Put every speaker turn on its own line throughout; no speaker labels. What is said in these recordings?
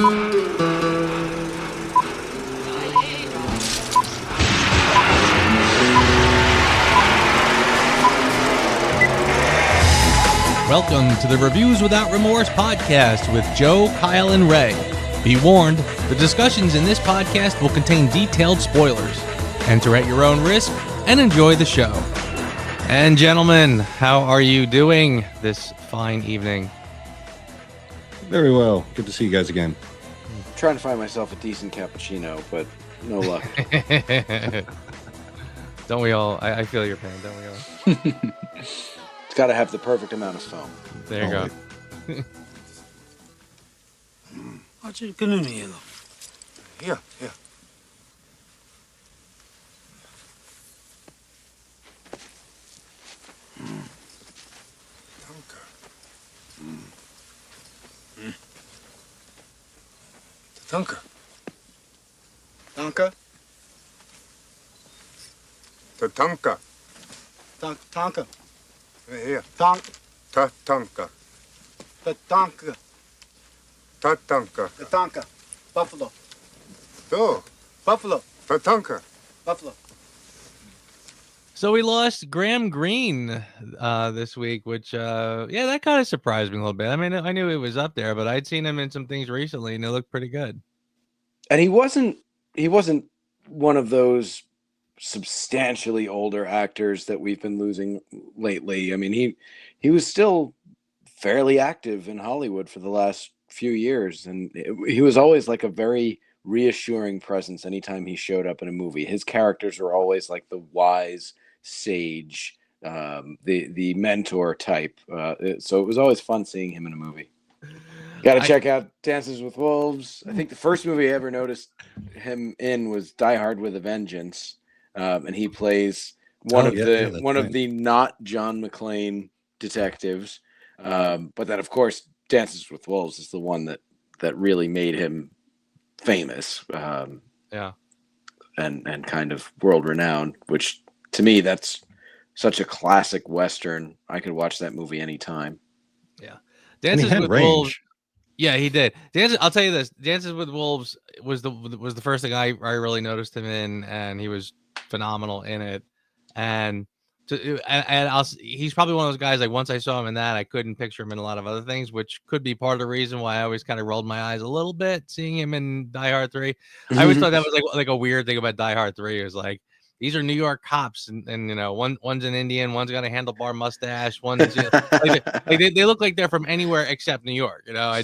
Welcome to the Reviews Without Remorse podcast with Joe, Kyle, and Ray. Be warned, the discussions in this podcast will contain detailed spoilers. Enter at your own risk and enjoy the show. And gentlemen, how are you doing this fine evening?
Very well. Good to see you guys again.
I'm trying to find myself a decent cappuccino, but no luck.
Don't we all? I feel your pain, don't we all?
It's got to have the perfect amount of foam.
There you go.
Here. Danke.
Danke.
Tatanka.
Danke.
Here.
Danke.
Tatanka.
Danke.
Tatanka.
Danke. Buffalo.
So,
Buffalo.
Tatanka.
Buffalo.
So we lost Graham Greene this week, which, that kind of surprised me a little bit. I mean, I knew it was up there, but I'd seen him in some things recently, and it looked pretty good.
And he wasn't one of those substantially older actors that we've been losing lately. I mean, he was still fairly active in Hollywood for the last few years, and he was always like a very reassuring presence anytime he showed up in a movie. His characters were always like the wise sage, the mentor type. So it was always fun seeing him in a movie. Got to check out Dances with Wolves. I think the first movie I ever noticed him in was Die Hard with a Vengeance, and he plays one of the not John McClane detectives. But then, of course, Dances with Wolves is the one that really made him famous. And kind of world renowned. Which to me, that's such a classic Western. I could watch that movie anytime.
Yeah, Dances with Wolves. Yeah, he did. I'll tell you this: Dances with Wolves was the first thing I really noticed him in, and he was phenomenal in it. And he's probably one of those guys. Like once I saw him in that, I couldn't picture him in a lot of other things, which could be part of the reason why I always kind of rolled my eyes a little bit seeing him in Die Hard 3. I always thought that was like a weird thing about Die Hard 3 is like these are New York cops, and you know one's an Indian, one's got a handlebar mustache, one's they look like they're from anywhere except New York, you know.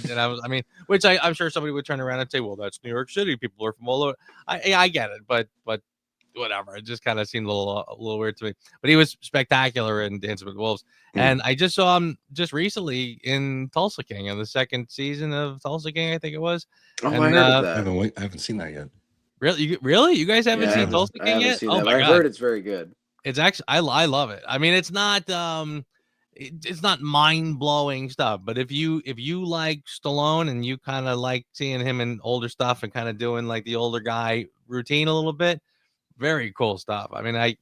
Which I'm sure somebody would turn around and say, well, that's New York City. People are from all over. I get it, but whatever. It just kind of seemed a little weird to me. But he was spectacular in Dancing with Wolves, and I just saw him just recently in Tulsa King in the second season of Tulsa King, I think it was.
Oh, I heard of that.
I haven't seen that yet.
Really? You guys haven't seen Tulsa King yet?
Oh my God. I heard it's very good.
It's actually I love it. I mean, it's not it's not mind-blowing stuff, but if you like Stallone and you kind of like seeing him in older stuff and kind of doing like the older guy routine a little bit, very cool stuff. I mean, I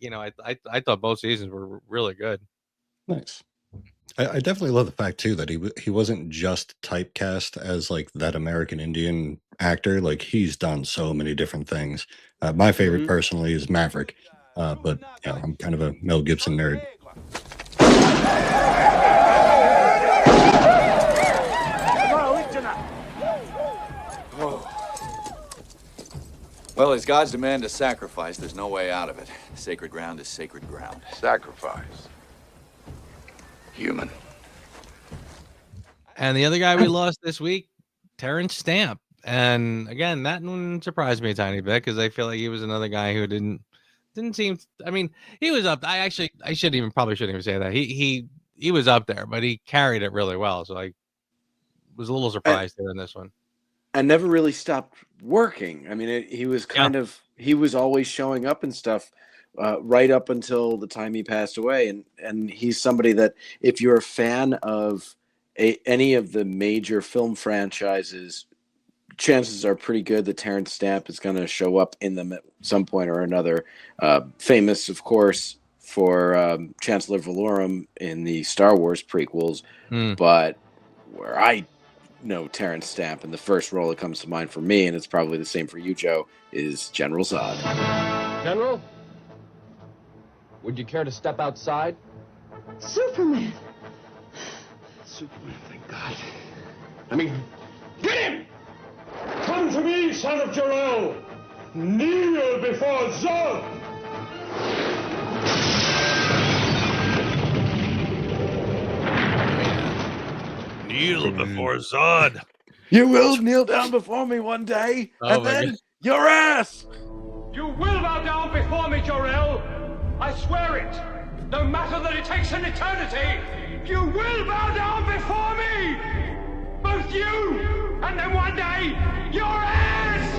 thought both seasons were really good.
Nice. I definitely love the fact too that he wasn't just typecast as like that American Indian actor. Like he's done so many different things. My favorite personally is Maverick, but you know, I'm kind of a Mel Gibson nerd.
Well, as God's demand a sacrifice, there's no way out of it. Sacred ground is sacred ground.
Sacrifice. Human.
And the other guy we lost this week, Terence Stamp. And again, that one surprised me a tiny bit because I feel like he was another guy who didn't seem. I mean, he was up. I shouldn't even say that. He was up there, but he carried it really well. So I was a little surprised there in this one.
And never really stopped working. I mean, he was he was always showing up and stuff. Right up until the time he passed away, and he's somebody that if you're a fan of any of the major film franchises, chances are pretty good that Terence Stamp is going to show up in them at some point or another. Famous, of course, for Chancellor Valorum in the Star Wars prequels, but where I know Terence Stamp, and the first role that comes to mind for me, and it's probably the same for you, Joe, is General Zod.
General, would you care to step outside?
Superman!
Superman, thank God. I mean, get him! Come to me, son of Jor-El! Kneel before Zod!
Kneel before Zod.
You will kneel down before me one day, and then
God.
your ass!
You will bow down before me, Jor-El! I swear it! No matter that it takes an eternity, you will bow down before me! Both you, and then one day, your ass!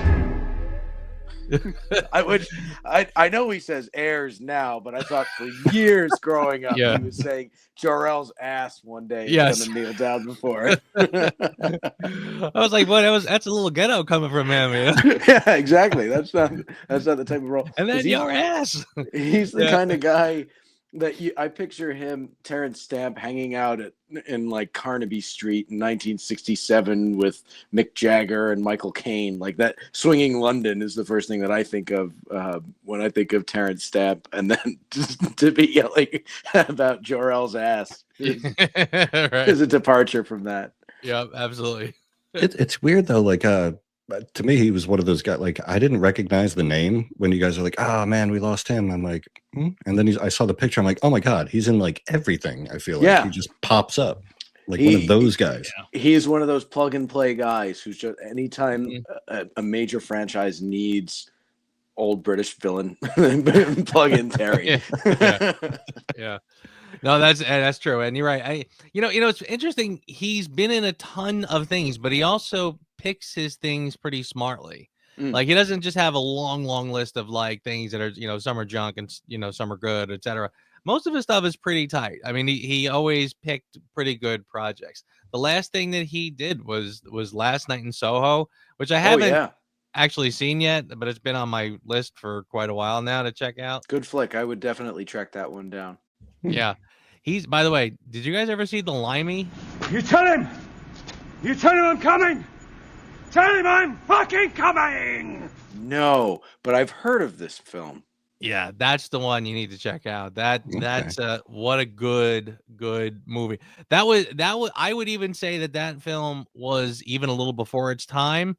I know he says heirs now, but I thought for years growing up he was saying Jor-El's ass one day is gonna kneel down before it.
I was like, "What? That's a little ghetto coming from him."
Yeah, exactly. That's not the type of role.
And then your ass.
He's the kind of guy that I picture him, Terence Stamp, hanging out in like Carnaby Street in 1967 with Mick Jagger and Michael Caine. Like that, swinging London is the first thing that I think of when I think of Terence Stamp, and then just to be yelling about Jor-El's ass is a departure from that.
Yeah, absolutely.
It's weird though, like to me, he was one of those guys. Like, I didn't recognize the name when you guys are like, "Oh man, we lost him." I'm like, and then I saw the picture. I'm like, "Oh my god, he's in like everything." I feel like he just pops up like one of those guys.
He is one of those plug and play guys who's just anytime a major franchise needs old British villain, plug in Terry.
Yeah. No, that's true, and you're right. It's interesting. He's been in a ton of things, but he also picks his things pretty smartly. Like he doesn't just have a long list of like things that are some are junk and some are good, etc. Most of his stuff is pretty tight. I mean, he always picked pretty good projects. The last thing that he did was Last Night in Soho, which I haven't actually seen yet, but it's been on my list for quite a while now to check out.
Good flick. I would definitely track that one down.
Yeah. He's, by the way, did you guys ever see The Limey?
You tell him I'm coming! Tell him I'm fucking coming!
No, but I've heard of this film.
Yeah, that's the one you need to check out. That's what a good movie. That was I would even say that film was even a little before its time,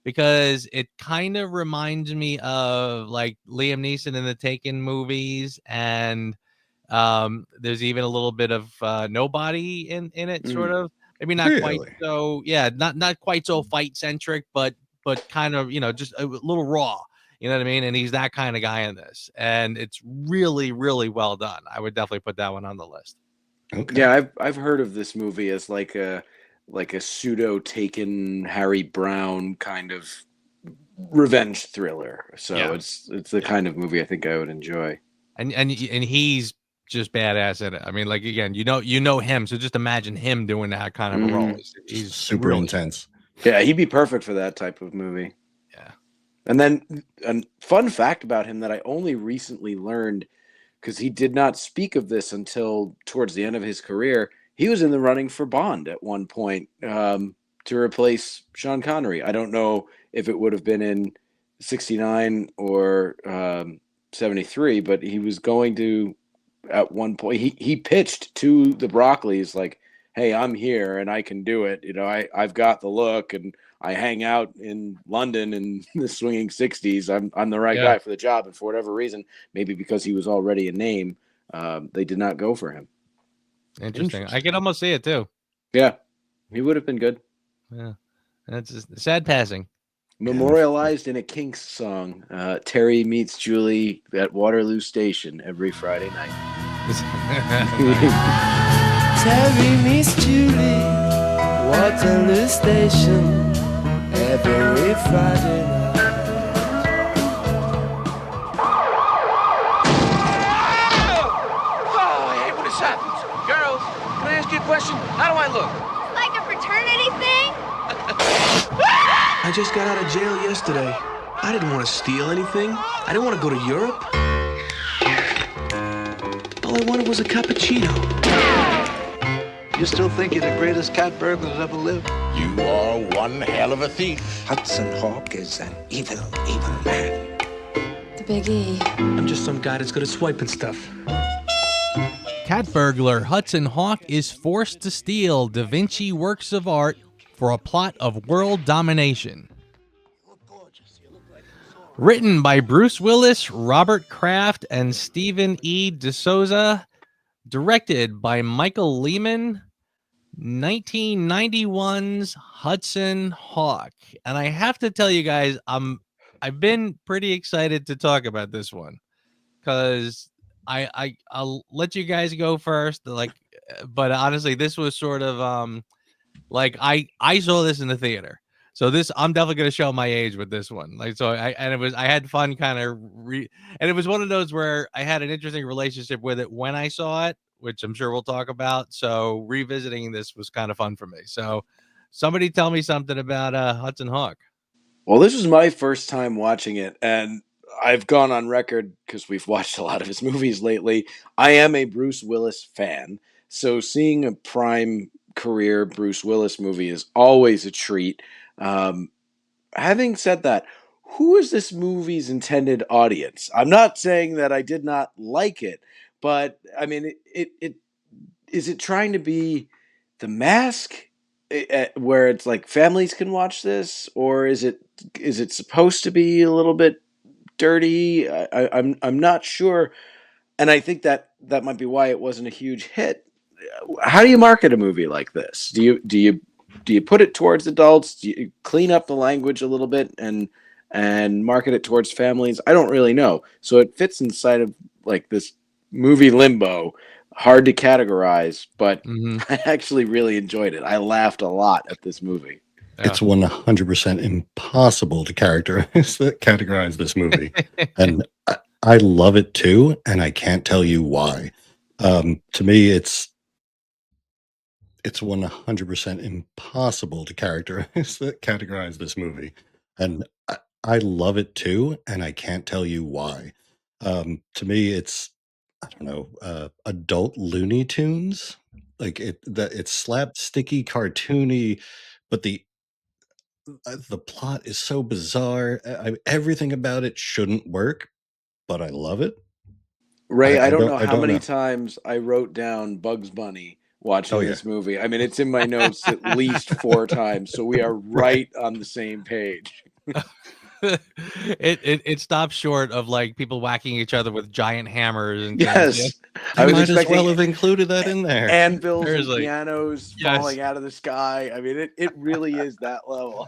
because it kind of reminds me of like Liam Neeson in the Taken movies, and there's even a little bit of Nobody in it, sort of. Maybe not quite so, not quite so fight centric, but kind of, just a little raw. You know what I mean? And he's that kind of guy in this, and it's really, really well done. I would definitely put that one on the list.
Okay. Yeah, I've heard of this movie as like a pseudo Taken Harry Brown kind of revenge thriller. So it's the kind of movie I think I would enjoy.
And he's just badass in it. I mean, like, again, you know him, so just imagine him doing that kind of a role. He's
super intense.
Yeah, he'd be perfect for that type of movie.
Yeah.
And then a fun fact about him that I only recently learned, because he did not speak of this until towards the end of his career. He was in the running for Bond at one point to replace Sean Connery. I don't know if it would have been in 69 or 73, but he was going to. At one point, he pitched to the Broccoli's like, "Hey, I'm here and I can do it. I've got the look, and I hang out in London in the swinging 60s. I'm the right guy for the job." And for whatever reason, maybe because he was already a name, they did not go for him.
Interesting. I can almost see it too.
Yeah, he would have been good.
Yeah, that's a sad passing.
Memorialized in a Kinks song, Terry meets Julie at Waterloo Station every Friday night.
Terry meets Julie, Waterloo Station every Friday night.
Oh, I hate when this happens. Girls, can I ask you a question? How do I look?
Like a fraternity thing?
I just got out of jail yesterday. I didn't want to steal anything. I didn't want to go to Europe. All I wanted was a cappuccino.
You still think you're the greatest cat burglar that ever lived?
You are one hell of a thief.
Hudson Hawk is an evil, evil man.
The Big E.
I'm just some guy that's good at swiping stuff.
Cat burglar Hudson Hawk is forced to steal Da Vinci works of art for a plot of world domination. Written by Bruce Willis, Robert Kraft, and Stephen E. D'Souza. Directed by Michael Lehman. 1991's Hudson Hawk. And I have to tell you guys, I've been pretty excited to talk about this one because I'll let you guys go first. But honestly, this was sort of like I saw this in the theater. So I'm definitely going to show my age with this one. I had fun kind of and it was one of those where I had an interesting relationship with it when I saw it, which I'm sure we'll talk about. So revisiting this was kind of fun for me. So somebody tell me something about Hudson Hawk.
Well, this was my first time watching it, and I've gone on record because we've watched a lot of his movies lately. I am a Bruce Willis fan, so seeing a prime career Bruce Willis movie is always a treat. Having said that, who is this movie's intended audience? I'm not saying that I did not like it, but I mean, it is it trying to be The Mask, where it's like families can watch this, or is it supposed to be a little bit dirty? I'm not sure, and I think that might be why it wasn't a huge hit. How do you market a movie like this? Do you put it towards adults? Do you clean up the language a little bit and market it towards families? I don't really know. So it fits inside of like this movie limbo, hard to categorize, but I actually really enjoyed it. I laughed a lot at this movie.
Yeah. It's 100% impossible to categorize this movie. And I love it too, and I can't tell you why. To me, it's 100% impossible to categorize this movie. And I love it too, and I can't tell you why. To me, it's, I don't know, adult Looney Tunes. Like it's slapsticky, cartoony, but the plot is so bizarre. Everything about it shouldn't work, but I love it.
Ray, I don't know how many times I wrote down Bugs Bunny watching this movie. I mean, it's in my notes at least 4 times, so we are right on the same page.
It stops short of like people whacking each other with giant hammers and
yes,
things.
I was
might as well have included that in there.
Anvils and pianos falling out of the sky. I mean, it really is that level.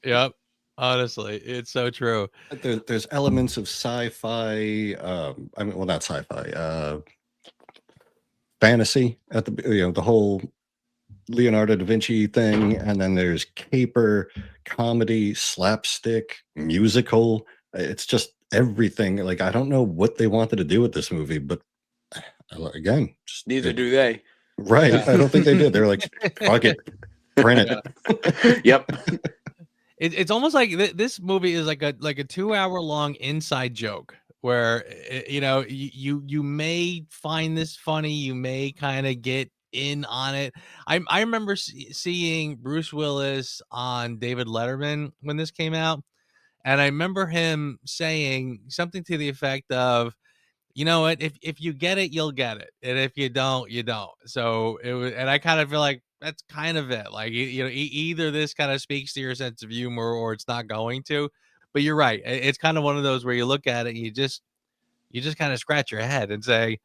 Yep. Honestly, it's so true.
There's elements of sci-fi. I mean, well, not sci-fi. Fantasy at the whole Leonardo da Vinci thing, and then there's caper, comedy, slapstick, musical. It's just everything. Like I don't know what they wanted to do with this movie, but again,
neither do they.
Right? Yeah. I don't think they did. They're like, fuck it, print
it. Yep.
It's almost like this movie is like a 2-hour long inside joke where you may find this funny, you may kind of get in on it. I remember seeing Bruce Willis on David Letterman when this came out, and I remember him saying something to the effect of, you know what, if you get it, you'll get it, and if you don't, you don't. So it was, and I kind of feel like that's kind of it. Like, either this kind of speaks to your sense of humor or it's not going to. But you're right. It's kind of one of those where you look at it and you just kind of scratch your head and say,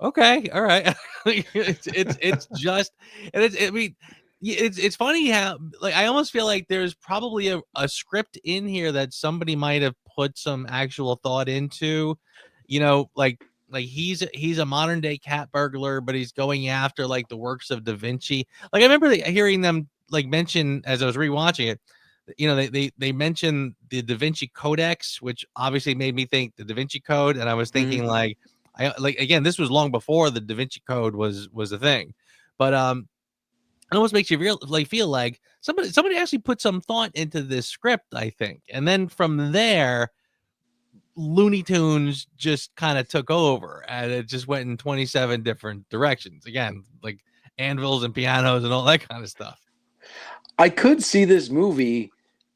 okay, all right. it's just, and it's funny how, like, I almost feel like there's probably a script in here that somebody might have put some actual thought into, like he's a modern day cat burglar, but he's going after like the works of Da Vinci. Like I remember hearing them like mention as I was rewatching it, they mentioned the Da Vinci Codex, which obviously made me think the Da Vinci Code, and I was thinking again, this was long before the Da Vinci Code was a thing, but it almost makes you feel like somebody actually put some thought into this script, I think, and then from there, Looney Tunes just kind of took over, and it just went in 27 different directions. Again, like anvils and pianos and all that kind of stuff.
I could see this movie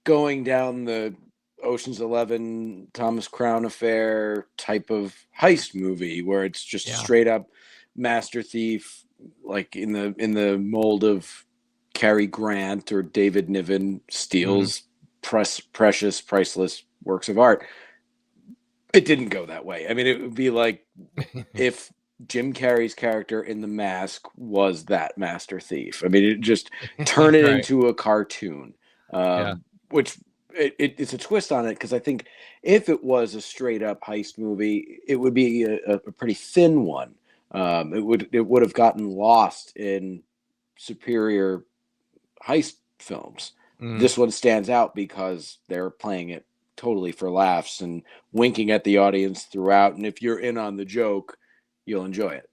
going down the Ocean's 11, Thomas Crown Affair type of heist movie where it's just a straight up master thief, like in the mold of Cary Grant or David Niven steals precious, priceless works of art. It didn't go that way. I mean, it would be like if Jim Carrey's character in The Mask was that master thief. I mean, it just turn it into a cartoon, which it's a twist on it because I think if it was a straight up heist movie, it would be a pretty thin one. It would have gotten lost in superior heist films. This one stands out because they're playing it totally for laughs and winking at the audience throughout. And if you're in on the joke, you'll enjoy it.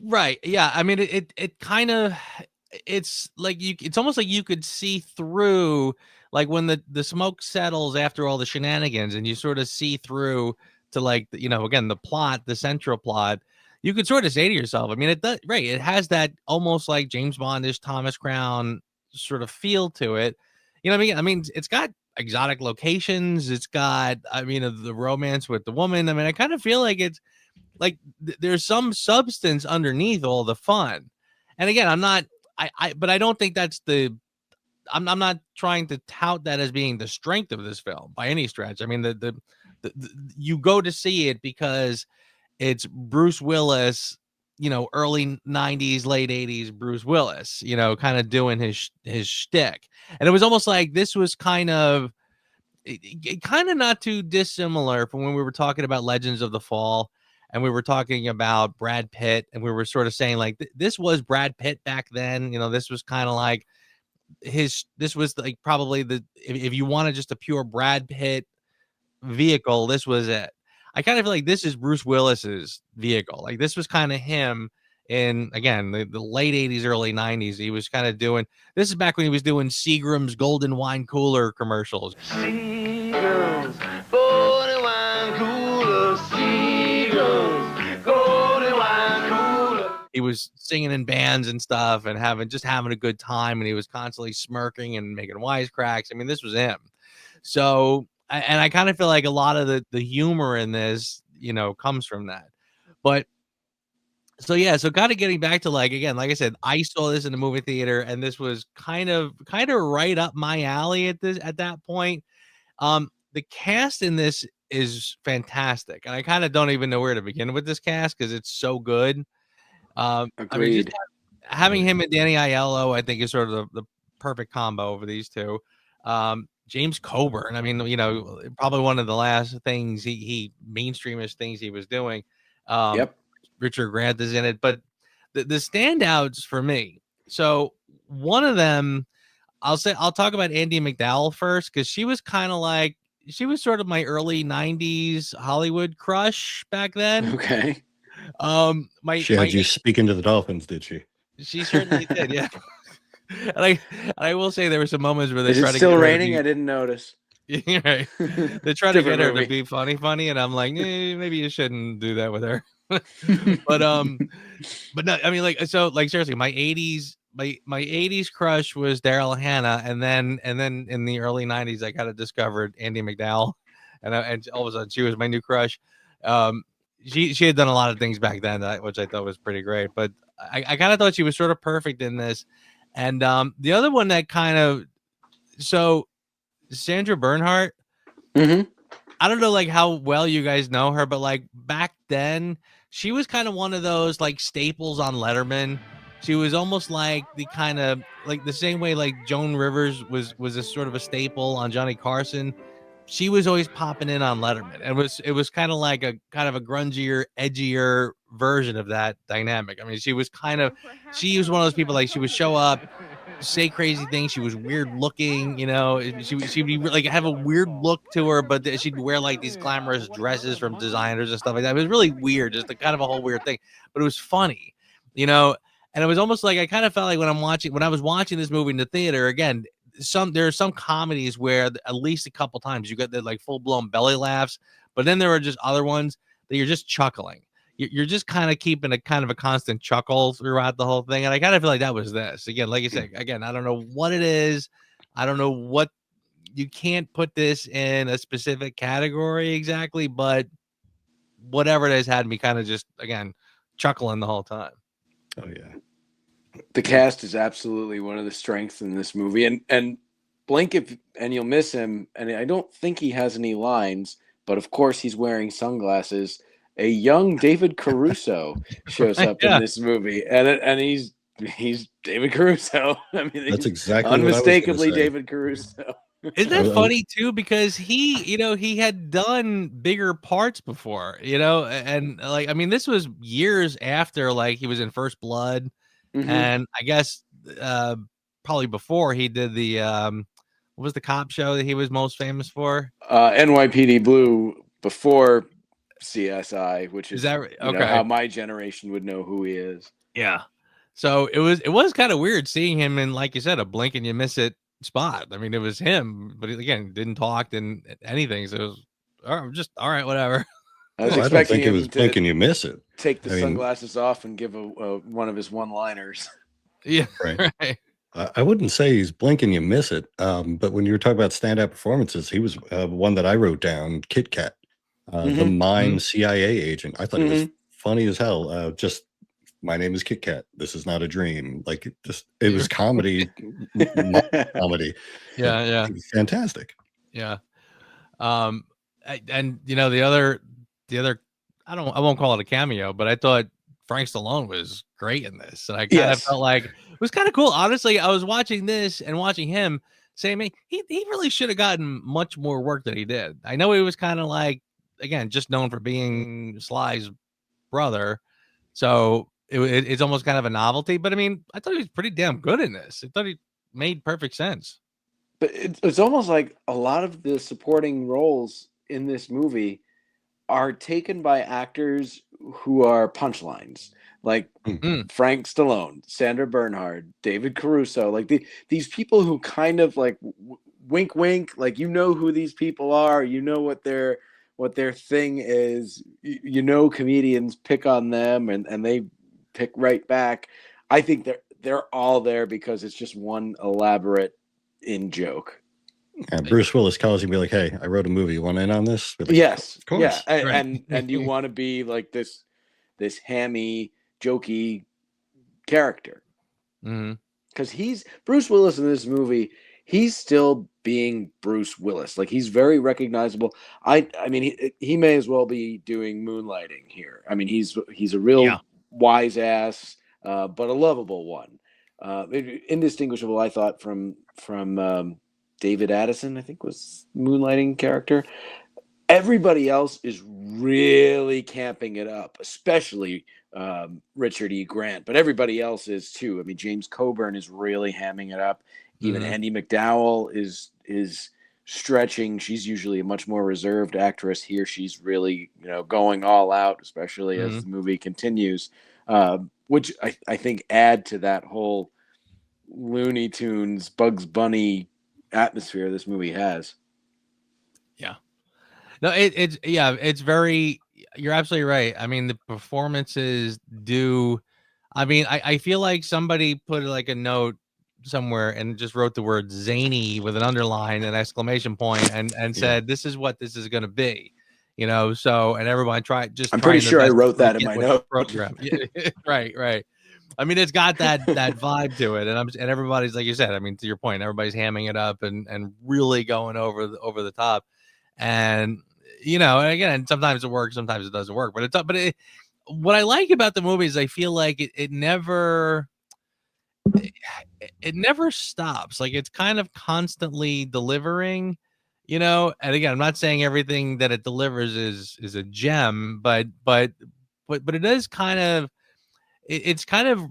Right. Yeah. I mean, it kind of, it's like it's almost like you could see through, like when the smoke settles after all the shenanigans and you sort of see through to like, again, the plot, the central plot, you could sort of say to yourself, I mean, it does, right. It has that almost like James Bondish Thomas Crown sort of feel to it. You know what I mean? I mean, it's got exotic locations. It's got, I mean, the romance with the woman. I mean, I kind of feel like it's like there's some substance underneath all the fun. And again, but I don't think that's I'm not trying to tout that as being the strength of this film by any stretch. I mean, the you go to see it because it's Bruce Willis, early 90s, late 80s Bruce Willis, kind of doing his shtick. And it was almost like this was kind of not too dissimilar from when we were talking about Legends of the Fall and we were talking about Brad Pitt and we were sort of saying like this was Brad Pitt back then. This was kind of like this was like probably if you wanted just a pure Brad Pitt vehicle, this was it. I kind of feel like this is Bruce Willis's vehicle. Like this was kind of him in, again, the late 80s, early 90s. He was kind of doing, this is back when he was doing Seagram's Golden Wine Cooler commercials.
Seagram's Golden Wine Cooler, Seagram's Golden Wine Cooler.
He was singing in bands and stuff and having a good time. And he was constantly smirking and making wisecracks. I mean, this was him. So, and I kind of feel like a lot of the humor in this, comes from that. But so, yeah, so kind of getting back to like, again, like I said, I saw this in the movie theater and this was kind of right up my alley at that point. The cast in this is fantastic. And I kind of don't even know where to begin with this cast because it's so good. I mean, just having him and Danny Aiello, I think is sort of the perfect combo over these two. James Coburn, I mean, probably one of the last things he mainstreamish things he was doing. Richard Grant is in it, but the standouts for me. So one of them, I'll talk about Andie MacDowell first because she was kind of like, she was sort of my early 90s Hollywood crush back then.
Okay.
She had you speaking to the dolphins, did she?
She certainly did, yeah. And I will say there were some moments where they tried to
still raining. I didn't notice.
Right. They try to get her to be funny, and I'm like, maybe you shouldn't do that with her. but no, I mean, like, so, like, seriously, my 80s crush was Daryl Hannah, and then in the early 90s, I kind of discovered Andie MacDowell, and all of a sudden she was my new crush. She had done a lot of things back then, which I thought was pretty great, but I kind of thought she was sort of perfect in this. And the other one that kind of, so Sandra Bernhardt, I don't know like how well you guys know her, but like back then she was kind of one of those like staples on Letterman. She was almost like the kind of like the same way like Joan Rivers was a sort of a staple on Johnny Carson. She was always popping in on Letterman, and it was kind of like a grungier, edgier version of that dynamic. I mean, she was one of those people, like she would show up, say crazy things. She was weird looking, she'd be like have a weird look to her, but she'd wear like these glamorous dresses from designers and stuff like that. It was really weird, just kind of a whole weird thing, but it was funny, and it was almost like I kind of felt like when I was watching this movie in the theater again. There are some comedies where at least a couple times you get the like full blown belly laughs, but then there are just other ones that you're just chuckling, you're just kind of keeping a kind of a constant chuckle throughout the whole thing. And I kind of feel like that was this. Again, like you said, again, I don't know what it is. I don't know what, you can't put this in a specific category exactly, but whatever it is had me kind of just, again, chuckling the whole time.
Oh yeah.
The cast is absolutely one of the strengths in this movie, and blink if and you'll miss him. And I don't think he has any lines, but of course he's wearing sunglasses. A young David Caruso shows up in this movie, and he's David Caruso. I mean,
that's exactly
unmistakably David Caruso.
Isn't that funny too? Because he, he had done bigger parts before, and like, I mean, this was years after like he was in First Blood, and I guess probably before he did the what was the cop show that he was most famous for?
NYPD Blue before CSI, which is
that okay?
How my generation would know who he is.
Yeah. So it was kind of weird seeing him in, like you said, a blink and you miss it spot. I mean, it was him, but again, didn't talk, didn't anything. So it was just all right, whatever.
I was expecting
I don't think
him
it was blink and you miss it.
Take the sunglasses off and give one of his one-liners.
Yeah,
right. I wouldn't say he's blink and you miss it, but when you were talking about standout performances, he was one that I wrote down, Kit Kat, the mime CIA agent. I thought he was funny as hell. Just, my name is Kit Kat. This is not a dream. Like, it was comedy, comedy.
Yeah.
It was fantastic.
Yeah. And the other, I won't call it a cameo, but I thought Frank Stallone was great in this. And I kind of felt like it was kind of cool. Honestly, I was watching this and watching him saying, he really should have gotten much more work than he did. I know he was kind of like, again, just known for being Sly's brother. So it's almost kind of a novelty, but I mean, I thought he was pretty damn good in this. I thought he made perfect sense.
But it's almost like a lot of the supporting roles in this movie are taken by actors who are punchlines, like Frank Stallone, Sandra Bernhard, David Caruso, like these people who kind of like wink, wink, like who these people are, what their thing is, comedians pick on them and they pick right back. I think they're all there because it's just one elaborate in joke.
Yeah, Bruce Willis calls you and be like, "Hey, I wrote a movie. You want in on this?" Like,
yes,
of course.
Yeah, and you want to be like this hammy, jokey character, because he's Bruce Willis in this movie. He's still being Bruce Willis. Like, he's very recognizable. I mean, he may as well be doing Moonlighting here. I mean, he's a real wise ass, but a lovable one. Indistinguishable, I thought, from David Addison, I think was Moonlighting character. Everybody else is really camping it up, especially Richard E. Grant, but everybody else is too. I mean, James Coburn is really hamming it up. Even Andie MacDowell is stretching. She's usually a much more reserved actress. Here she's really, going all out, especially as the movie continues, which I think add to that whole Looney Tunes, Bugs Bunny atmosphere this movie has.
Yeah. No, it's very, you're absolutely right. I mean, the performances I feel like somebody put like a note somewhere and just wrote the word zany with an underline and exclamation point and said, this is what this is going to be, so, and everybody I'm
pretty sure I wrote that in my note
program. Right. I mean, it's got that vibe to it, and everybody's, like you said, I mean, to your point, everybody's hamming it up and really going over the top, and and again, sometimes it works, sometimes it doesn't work, but what I like about the movie is I feel like it never stops. Like, it's kind of constantly delivering, and again, I'm not saying everything that it delivers is a gem, but it is kind of, it's kind of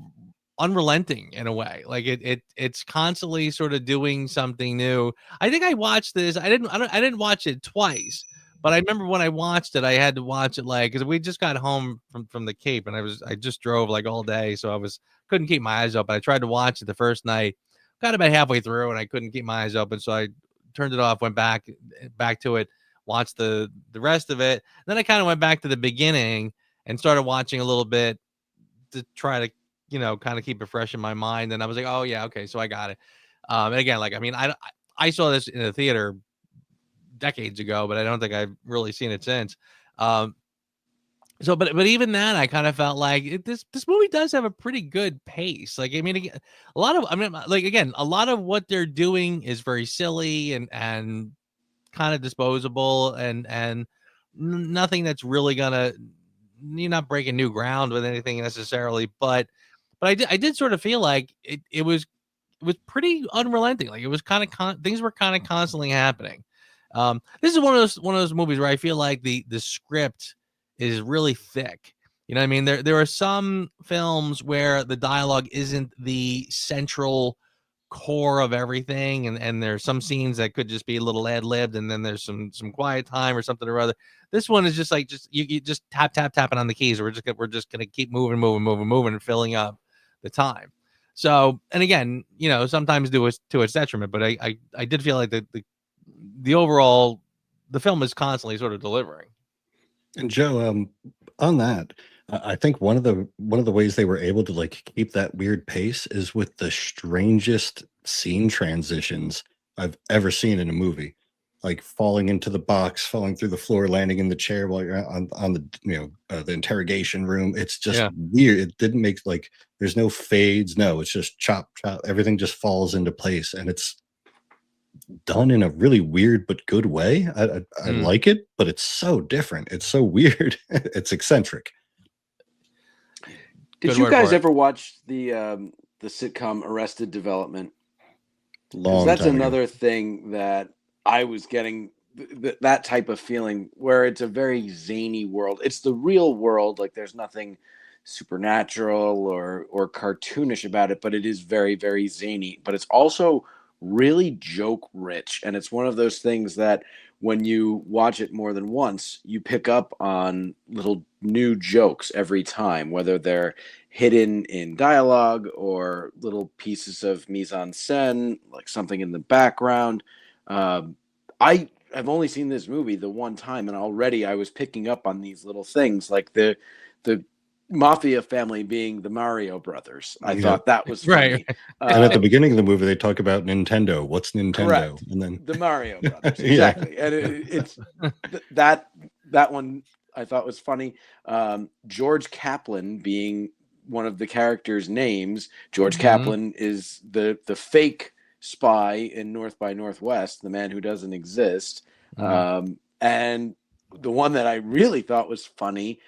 unrelenting in a way. Like, it's constantly sort of doing something new. I think I watched this. I didn't watch it twice, but I remember when I watched it, I had to watch it because we just got home from the Cape, and I just drove like all day, so couldn't keep my eyes open. I tried to watch it the first night, got about halfway through, and I couldn't keep my eyes open, so I turned it off, went back to it, watched the rest of it. Then I kind of went back to the beginning, and started watching a little bit to try to, you know, kind of keep it fresh in my mind. And I was like, oh yeah, okay, so I got it. And again, like, I mean, I saw this in the theater decades ago, but I don't think I've really seen it since. So, but even that, I kind of felt like this movie does have a pretty good pace. Like, I mean, again, like, again, a lot of what they're doing is very silly and kind of disposable, and nothing that's really gonna, you're not breaking new ground with anything necessarily. But I did sort of feel like it was pretty unrelenting. Like, it was kind of things were kind of constantly happening. This is one of those movies where I feel like the script is really thick. You know what I mean? There are some films where the dialogue isn't the central core of everything, and there's some scenes that could just be a little ad-libbed, and then there's some quiet time or something or other. This one is just like, you just tapping on the keys. We're just gonna keep moving and filling up the time. So, and again, you know, sometimes to its detriment, but I did feel like the overall, the film is constantly sort of delivering.
And Joe, on that, I think one of the ways they were able to like keep that weird pace is with the strangest scene transitions I've ever seen in a movie, like falling into the box, falling through the floor, landing in the chair while you're on the, you know, the interrogation room. It's just weird. It didn't make, like, there's no fades. No, it's just chop. Everything just falls into place, and it's done in a really weird but good way. I like it, but it's so different. It's so weird. It's eccentric.
Did you guys ever watch the sitcom Arrested Development? That's another thing that I was getting, that type of feeling where it's a very zany world. It's the real world. Like, there's nothing supernatural or cartoonish about it, but it is very, very zany. But it's also really joke rich, and it's one of those things that when you watch it more than once, you pick up on little new jokes every time, whether they're hidden in dialogue or little pieces of mise en scène, like something in the background. I've only seen this movie the one time, and already I was picking up on these little things, like the Mafia family being the Mario brothers. I thought that was funny.
Right.
And at the beginning of the movie, they talk about Nintendo. What's Nintendo?
Correct.
And then
the Mario brothers. Exactly. And it's that one I thought was funny. George Kaplan being one of the characters' names. George Kaplan is the fake spy in North by Northwest, the man who doesn't exist. And the one that I really thought was funny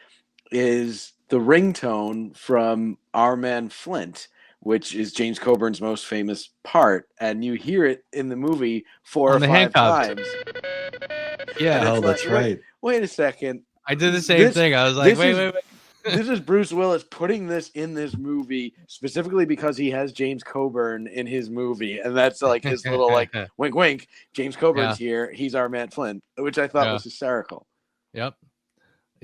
is the ringtone from Our Man Flint, which is James Coburn's most famous part, and you hear it in the movie 4 or 5 times.
Yeah,
oh, that's right.
Wait a second.
I did the same thing. I was like, wait.
This is Bruce Willis putting this in this movie specifically because he has James Coburn in his movie, and that's like his little like wink, wink. James Coburn's here. He's Our Man Flint, which I thought was hysterical.
Yep.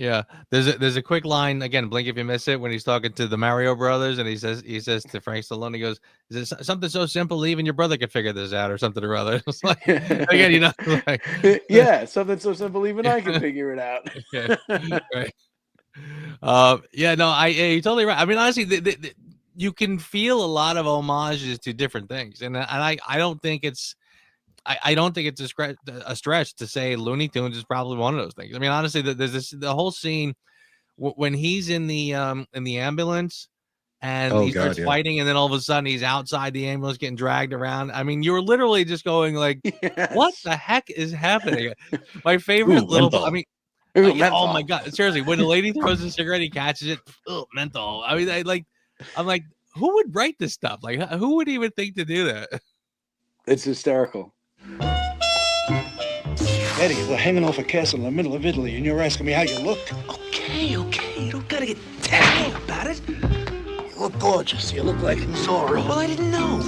Yeah, there's a quick line, again, blink if you miss it, when he's talking to the Mario brothers, and he says to Frank Stallone, he goes, "Is it something so simple even your brother could figure this out," or something or other. It's like, again, you know, like,
yeah, something so simple even I can figure it out.
Right. Yeah, no, you're totally right. I mean, honestly, you can feel a lot of homages to different things, and I don't think it's. I don't think it's a stretch to say Looney Tunes is probably one of those things. I mean, honestly, there's the whole scene when he's in the ambulance and he starts fighting, and then all of a sudden he's outside the ambulance getting dragged around. I mean, you're literally just going like, what the heck is happening? My favorite little, I mean, oh my God, seriously, when the lady throws a cigarette, he catches it. Menthol. I mean, I'm like, who would write this stuff? Like, who would even think to do that?
It's hysterical.
Eddie, we're hanging off a castle in the middle of Italy, and you're asking me how you look?
Okay. You don't gotta get technical about it.
You look gorgeous. You look like Zorro.
Well, I didn't know.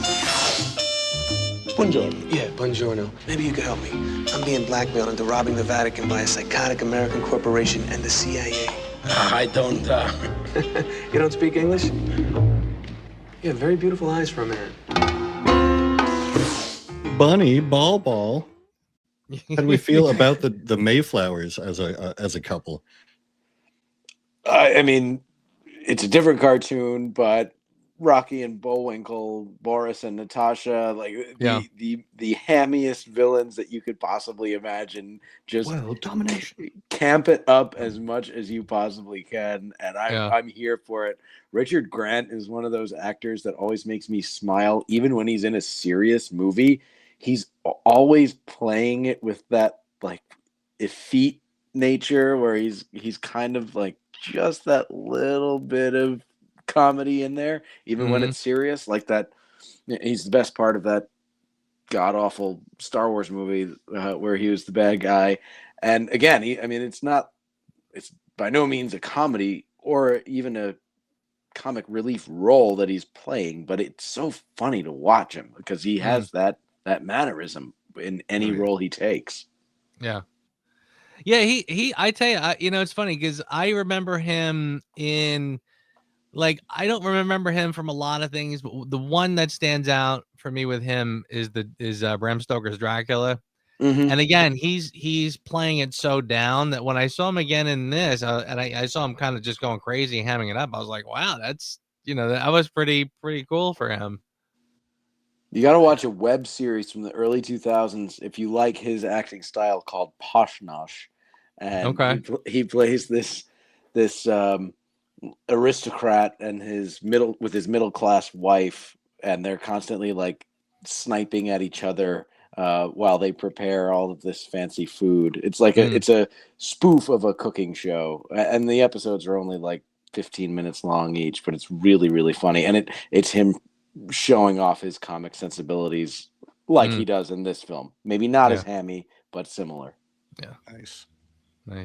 Buongiorno.
Yeah, buongiorno. Maybe you could help me. I'm being blackmailed into robbing the Vatican by a psychotic American corporation and the CIA.
I don't,
You don't speak English? You have very beautiful eyes for a man.
Bunny, Ball. How do we feel about the Mayflowers as a couple?
I mean, it's a different cartoon, but Rocky and Bullwinkle, Boris and Natasha, like the hammiest villains that you could possibly imagine. Just
world domination.
Camp it up as much as you possibly can, and I'm here for it. Richard Grant is one of those actors that always makes me smile, even when he's in a serious movie. He's always playing it with that like effete nature, where he's kind of like just that little bit of comedy in there, even when it's serious. Like that, he's the best part of that god awful Star Wars movie where he was the bad guy. And again, it's by no means a comedy or even a comic relief role that he's playing, but it's so funny to watch him because he has that mannerism in any role he takes.
Yeah. Yeah, I tell you, it's funny because I remember him in, like, I don't remember him from a lot of things, but the one that stands out for me with him is Bram Stoker's Dracula. And again, he's playing it so down that when I saw him again in this, and I saw him kind of just going crazy, hamming it up, I was like, wow, that's, that was pretty cool for him.
You got to watch a web series from the early 2000s if you like his acting style, called Poshnosh. And he plays this aristocrat and his middle class wife, and they're constantly like sniping at each other while they prepare all of this fancy food. It's like it's a spoof of a cooking show, and the episodes are only like 15 minutes long each, but it's really, really funny. And it's him showing off his comic sensibilities like he does in this film. Maybe not as hammy, but similar.
Yeah.
Nice.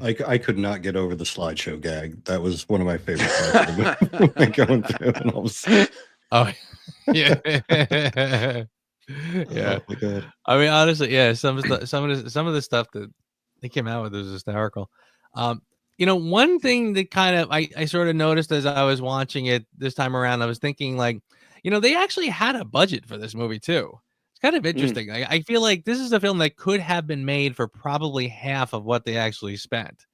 I could not get over the slideshow gag. That was one of my favorite parts of the movie. Going through and all of
oh, yeah. Yeah.
Oh my God.
I mean, honestly, yeah, some of the stuff that they came out with was hysterical. One thing that kind of I sort of noticed as I was watching it this time around, I was thinking like, they actually had a budget for this movie too. It's kind of interesting. I feel like this is a film that could have been made for probably half of what they actually spent.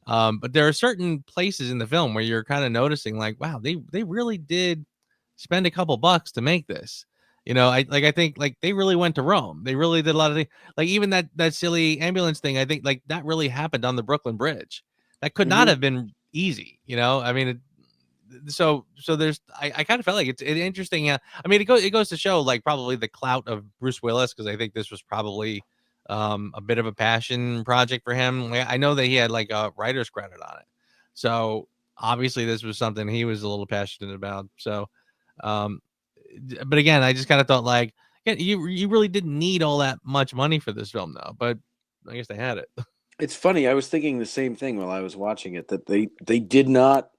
But there are certain places in the film where you're kind of noticing like, wow, they really did spend a couple bucks to make this. I think like they really went to Rome. They really did a lot of things. Like even that silly ambulance thing, I think like that really happened on the Brooklyn Bridge. That could not have been easy. I mean, so there's I kind of felt like it's interesting. I mean, it goes to show like probably the clout of Bruce Willis, because I think this was probably a bit of a passion project for him. I know that he had like a writer's credit on it, so obviously this was something he was a little passionate about. So but again, I just kind of thought like, yeah, you really didn't need all that much money for this film though, but I guess they had it.
It's funny, I was thinking the same thing while I was watching it, that they did not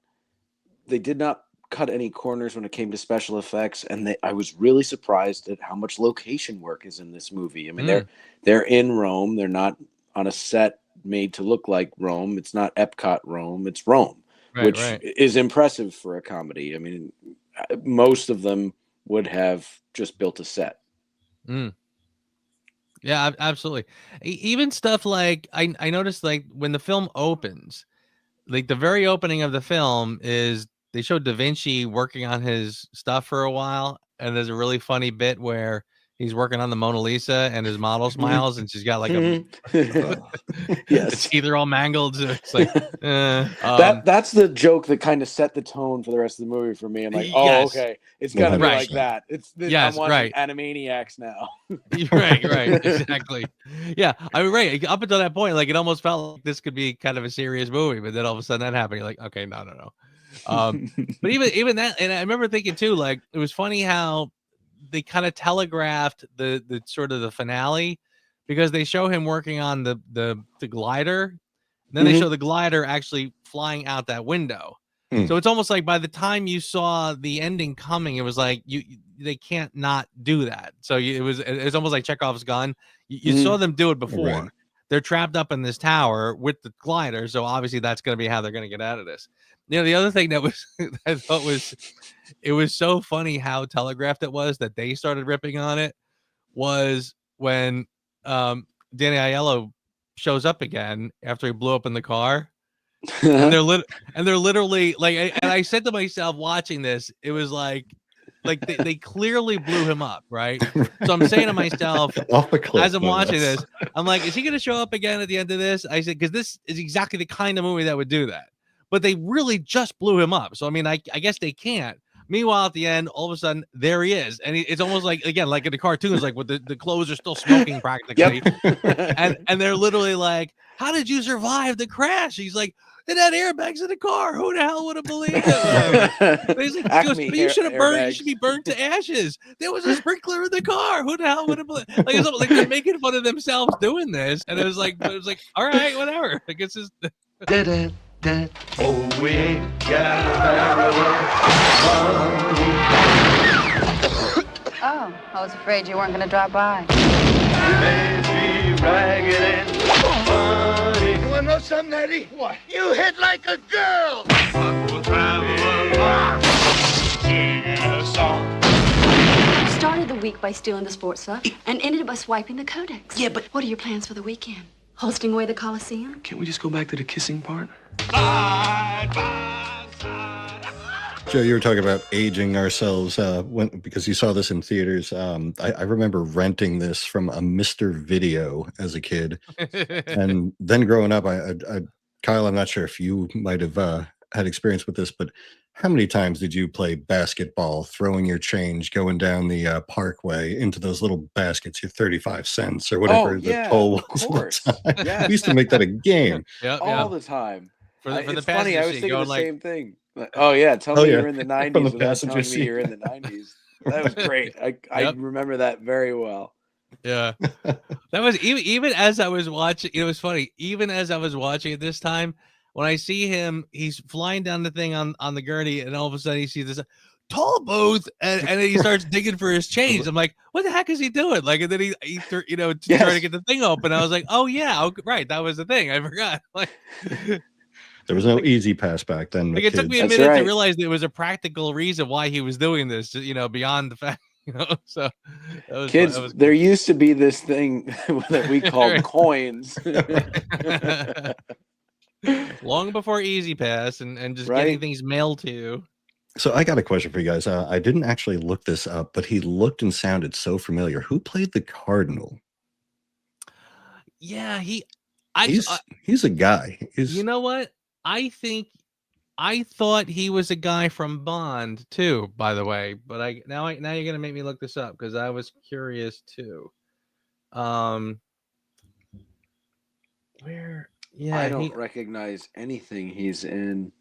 cut any corners when it came to special effects, and I was really surprised at how much location work is in this movie. I mean, they're in Rome. They're not on a set made to look like Rome. It's not Epcot Rome. It's Rome, which is impressive for a comedy. I mean, most of them would have just built a set.
Yeah, absolutely. Even stuff like I noticed like when the film opens, like the very opening of the film is they show Da Vinci working on his stuff for a while, and there's a really funny bit where he's working on the Mona Lisa and his model smiles and she's got like a
yes,
teeth are all mangled. So it's like
that's the joke that kind of set the tone for the rest of the movie for me. I'm like, okay, it's gonna be like that. I'm watching Animaniacs now.
right, exactly. Yeah, I mean, right up until that point, like it almost felt like this could be kind of a serious movie, but then all of a sudden that happened. You're like, okay, no. But even that, and I remember thinking too, like it was funny how they kind of telegraphed the sort of the finale, because they show him working on the glider, and then they show the glider actually flying out that window. So it's almost like by the time you saw the ending coming, it was like they can't not do that. So it was almost like Chekhov's gun. You saw them do it before. Right. They're trapped up in this tower with the glider, so obviously that's going to be how they're going to get out of this. The other thing that was I thought it was so funny how telegraphed it was that they started ripping on it was when Danny Aiello shows up again after he blew up in the car. and they're literally like, and I said to myself watching this, it was like they clearly blew him up, right? So I'm saying to myself,
off a cliff,
as I'm
no
watching
less.
this, I'm like, is he going to show up again at the end of this? I said, because this is exactly the kind of movie that would do that. But they really just blew him up. So I mean, I guess they can't. Meanwhile, at the end, all of a sudden, there he is, and it's almost like, again, like in the cartoons, like with the clothes are still smoking practically, and they're literally like, "How did you survive the crash?" He's like, "It had airbags in the car. Who the hell would have believed it?" He's like, he goes, "But you should have burned. You should be burned to ashes. There was a sprinkler in the car. Who the hell would have believed?" Like, it's like they're making fun of themselves doing this, and it was like, all right, whatever. Like, it's just.
Oh, we ain't got
Oh, I was afraid you weren't going to drop by.
You may be ragged and funny.
You wanna know something, Eddie? What? You hit like a girl!
Started the week by stealing the sports stuff and ended it by swiping the codex. Yeah, but what are your plans for the weekend? Hosting away the Coliseum?
Can't we just go back to the kissing part?
Joe, you were talking about aging ourselves because you saw this in theaters. I remember renting this from a Mr. Video as a kid. And then growing up, Kyle, I'm not sure if you might have had experience with this, but how many times did you play basketball, throwing your change, going down the parkway into those little baskets, your 35 cents or whatever the toll was?
Of course.
We used to make that a game.
All the time.
For the
it's funny. I was
seat,
thinking the
like,
same thing. Like, oh yeah, tell me you're in the 90s without telling me you're in the 90s. That was great. I remember that very well.
Yeah, that was even as I was watching. It was funny. Even as I was watching it this time, when I see him, he's flying down the thing on the gurney, and all of a sudden he sees this toll booth, and then he starts digging for his change. I'm like, what the heck is he doing? Like, and then he trying to get the thing open. I was like, oh yeah, right, that was the thing. I forgot. Like.
There was no easy pass back then.
Like, it took me a minute to realize there was a practical reason why he was doing this, beyond the fact, so
kids, there used to be this thing that we called coins.
Long before Easy Pass and just getting things mailed to you.
So I got a question for you guys. I didn't actually look this up, but he looked and sounded so familiar. Who played the Cardinal?
Yeah,
he's a guy.
You know what? I thought he was a guy from Bond too, by the way. But now you're gonna make me look this up because I was curious too. Where? Yeah,
I don't recognize anything he's in.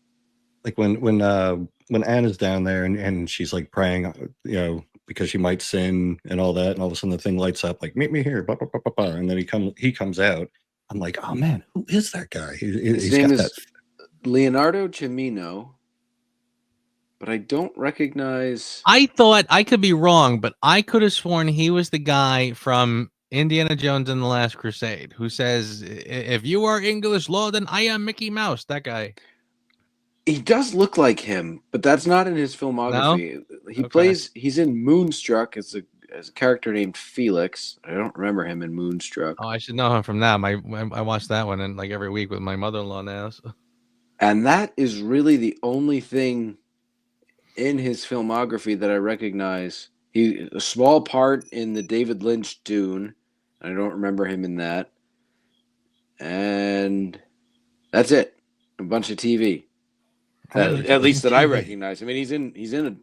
Like when Anna's down there and she's like praying, because she might sin and all that, and all of a sudden the thing lights up, like meet me here, blah, blah, blah, blah, blah, and then he comes out. I'm like, oh man, who is that guy?
His name is Leonardo Cimino, but I don't recognize.
I thought, I could be wrong, but I could have sworn he was the guy from Indiana Jones and the Last Crusade who says, "If you are English law, then I am Mickey Mouse." That guy.
He does look like him, but that's not in his filmography. No? He's in Moonstruck as a character named Felix. I don't remember him in Moonstruck.
Oh, I should know him from that. I watched that one like every week with my mother-in-law now. So.
And that is really the only thing in his filmography that I recognize. He a small part in the David Lynch Dune. I don't remember him in that. And that's it. A bunch of TV. At least that I recognize. I mean, he's in a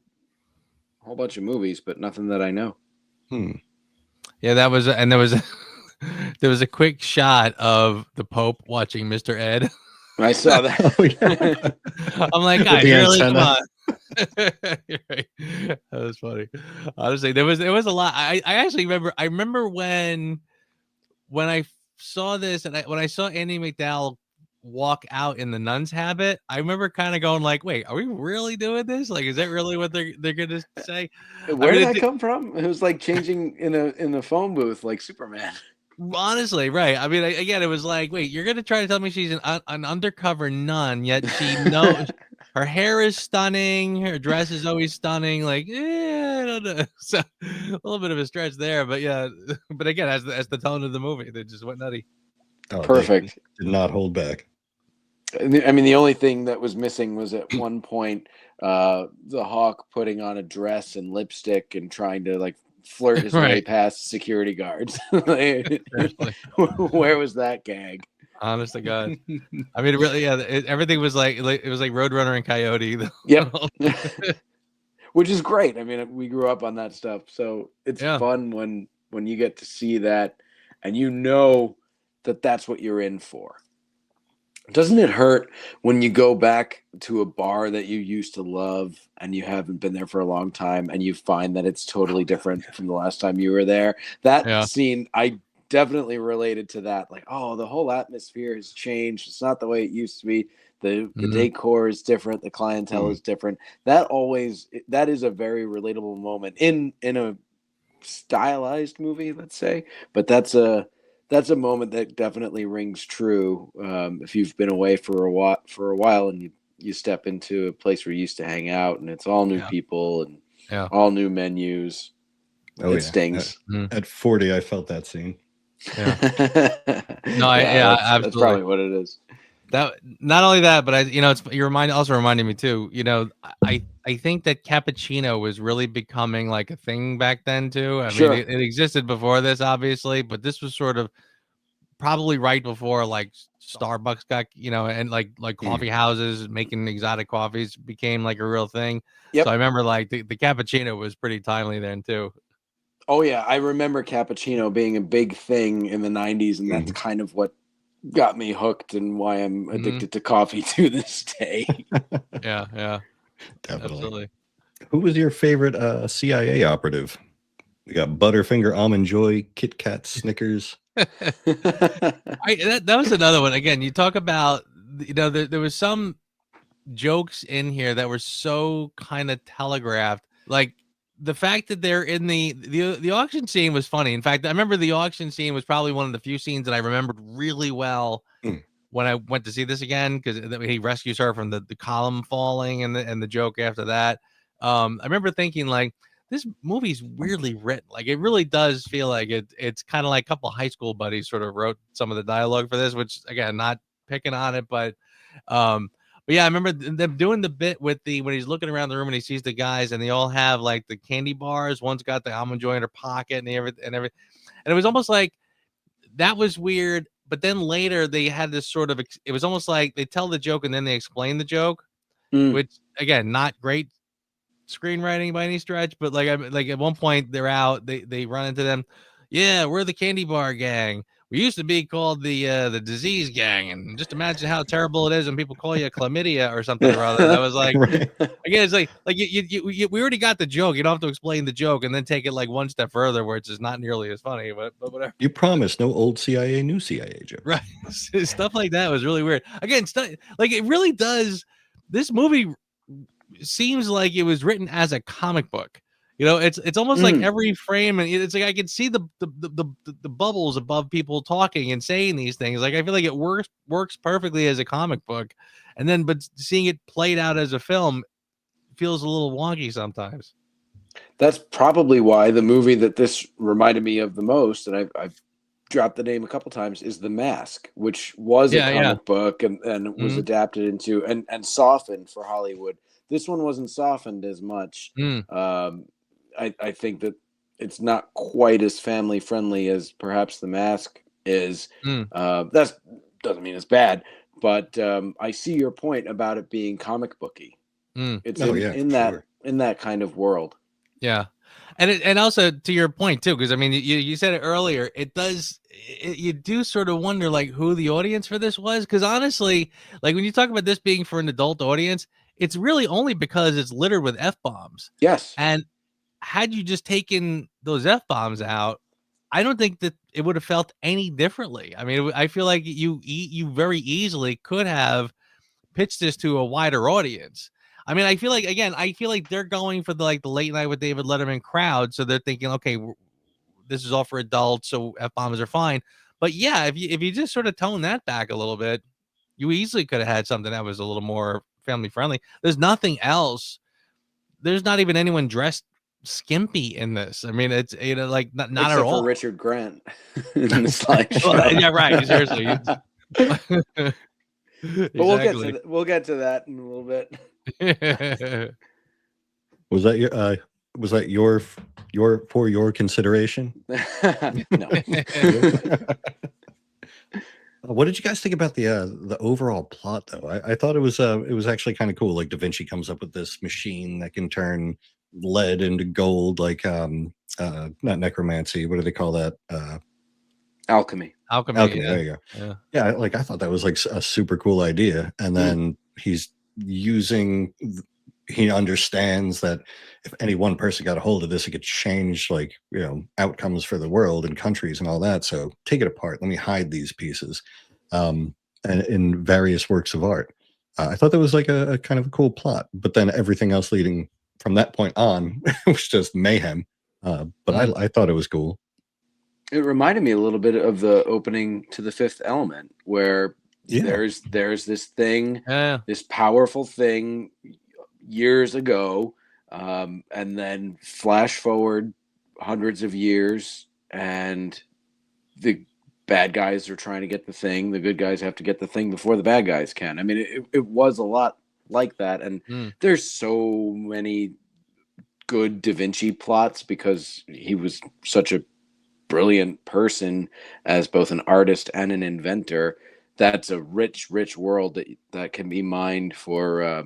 whole bunch of movies, but nothing that I know.
Yeah, that was, and there was a quick shot of the Pope watching Mr. Ed.
I saw that.
I'm like, God, really? Come on. You're right. That was funny. Honestly, there was a lot. I actually remember. I remember when I saw this, and when I saw Andy McDowell walk out in the nun's habit, I remember kind of going like, wait, are we really doing this? Like, is that really what they're gonna say?
Where did that come from? It was like changing in a phone booth like Superman.
Honestly, right. I mean, again, it was like, wait, you're gonna try to tell me she's an undercover nun, yet she knows her hair is stunning, her dress is always stunning. Like, I don't know. So a little bit of a stretch there, but yeah. But again, as the tone of the movie, they just went nutty.
Oh,
perfect.
Did not hold back.
I mean, the only thing that was missing was at one point the Hawk putting on a dress and lipstick and trying to like flirt his way past security guards. Where was that gag?
Honest to God. I mean, really, yeah. Everything was like it was like Roadrunner and Coyote.
Yep. Which is great. I mean, we grew up on that stuff, so it's fun when you get to see that, and you know that that's what you're in for. Doesn't it hurt when you go back to a bar that you used to love and you haven't been there for a long time and you find that it's totally different from the last time you were there? That scene, I definitely related to that. Like, oh, the whole atmosphere has changed. It's not the way it used to be. The decor is different. The clientele is different. That is a very relatable moment in a stylized movie, let's say. But that's a moment that definitely rings true if you've been away for a while and you step into a place where you used to hang out and it's all new people and all new menus. It stings.
At 40, I felt that scene.
Yeah. No, absolutely.
That's probably what it is.
That not only that, but also reminded me too. You know, I think that cappuccino was really becoming like a thing back then too. I mean, it existed before this, obviously, but this was sort of probably right before like Starbucks got, and like coffee houses making exotic coffees became like a real thing. Yep. So I remember like the cappuccino was pretty timely then too.
Oh yeah, I remember cappuccino being a big thing in the 90s, and that's kind of what got me hooked and why I'm addicted to coffee to this day.
Yeah,
definitely.
Absolutely.
Who was your favorite CIA operative? We got Butterfinger, Almond Joy, Kit Kat, Snickers.
That was another one. Again, you talk about, there was some jokes in here that were so kind of telegraphed, like the fact that they're in the auction scene was funny. In fact, I remember the auction scene was probably one of the few scenes that I remembered really well when I went to see this again, because he rescues her from the column falling and the joke after that. I remember thinking like, this movie's weirdly written. Like it really does feel like it's kind of like a couple of high school buddies sort of wrote some of the dialogue for this, which again, not picking on it, but yeah, I remember them doing the bit with when he's looking around the room and he sees the guys and they all have like the candy bars. One's got the almond joy in her pocket and everything. And it was almost like that was weird. But then later they had this sort of, it was almost like they tell the joke and then they explain the joke, which again, not great screenwriting by any stretch, but like at one point they're out, they run into them. Yeah, we're the candy bar gang. We used to be called the disease gang, and just imagine how terrible it is when people call you chlamydia or something or other. And I was like, again, it's like we already got the joke. You don't have to explain the joke and then take it like one step further, where it's just not nearly as funny. But whatever.
You promised no old CIA, new CIA joke.
Right? Stuff like that was really weird. Again, like it really does. This movie seems like it was written as a comic book. It's almost like every frame, and it's like I can see the bubbles above people talking and saying these things. Like I feel like it works perfectly as a comic book, and then but seeing it played out as a film feels a little wonky sometimes.
That's probably why the movie that this reminded me of the most, and I've dropped the name a couple times, is The Mask, which was a comic book and was adapted into and softened for Hollywood. This one wasn't softened as much. I think that it's not quite as family friendly as perhaps The Mask is. That doesn't mean it's bad, but I see your point about it being comic booky. It's in that kind of world.
Yeah. And also to your point too, because I mean you said it earlier, you do sort of wonder like who the audience for this was, because honestly, like when you talk about this being for an adult audience, it's really only because it's littered with F-bombs.
Yes.
And had you just taken those F-bombs out, I don't think that it would have felt any differently. I mean, I feel like you very easily could have pitched this to a wider audience. I mean, I feel like they're going for the late night with David Letterman crowd. So they're thinking, okay, this is all for adults, so F-bombs are fine. But yeah, if you just sort of tone that back a little bit, you easily could have had something that was a little more family friendly. There's nothing else. There's not even anyone dressed skimpy in this. I mean, it's like not
Except
at all.
For Richard Grant in the slideshow.
Yeah, right. Seriously.
But we'll get to that in a little bit.
Was that your for your consideration?
No.
What did you guys think about the overall plot, though? I thought it was actually kind of cool. Like Da Vinci comes up with this machine that can turn lead into gold, like not necromancy. What do they call that?
Alchemy.
Alchemy. Yeah.
There you go. Yeah, like I thought that was like a super cool idea, and then he understands that if any one person got a hold of this, it could change outcomes for the world and countries and all that. So take it apart. Let me hide these pieces, and in various works of art. I thought that was like a kind of a cool plot, but then everything else leading from that point on was just mayhem. But I thought it was cool.
It reminded me a little bit of the opening to The Fifth Element, where there's this thing, this powerful thing years ago, and then flash forward hundreds of years, and the bad guys are trying to get the thing. The good guys have to get the thing before the bad guys can. I mean, it was a lot like that, and there's so many good Da Vinci plots because he was such a brilliant person as both an artist and an inventor. That's a rich world that can be mined for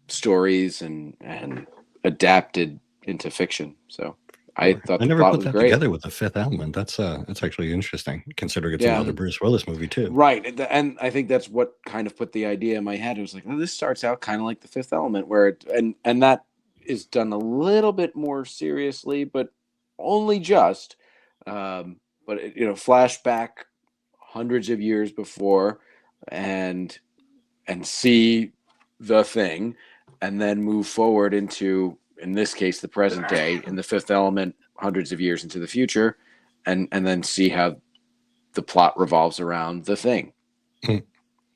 stories and adapted into fiction. So I thought
I
the
never
plot
put
was
that
great.
together with The Fifth Element. That's actually interesting, considering it's another Bruce Willis movie too.
Right, and I think that's what kind of put the idea in my head. It was like, well, this starts out kind of like The Fifth Element, where and that is done a little bit more seriously, but only just. But flashback hundreds of years before, and see the thing, and then move forward into, in this case, the present day, in The Fifth Element, hundreds of years into the future, and then see how the plot revolves around the thing.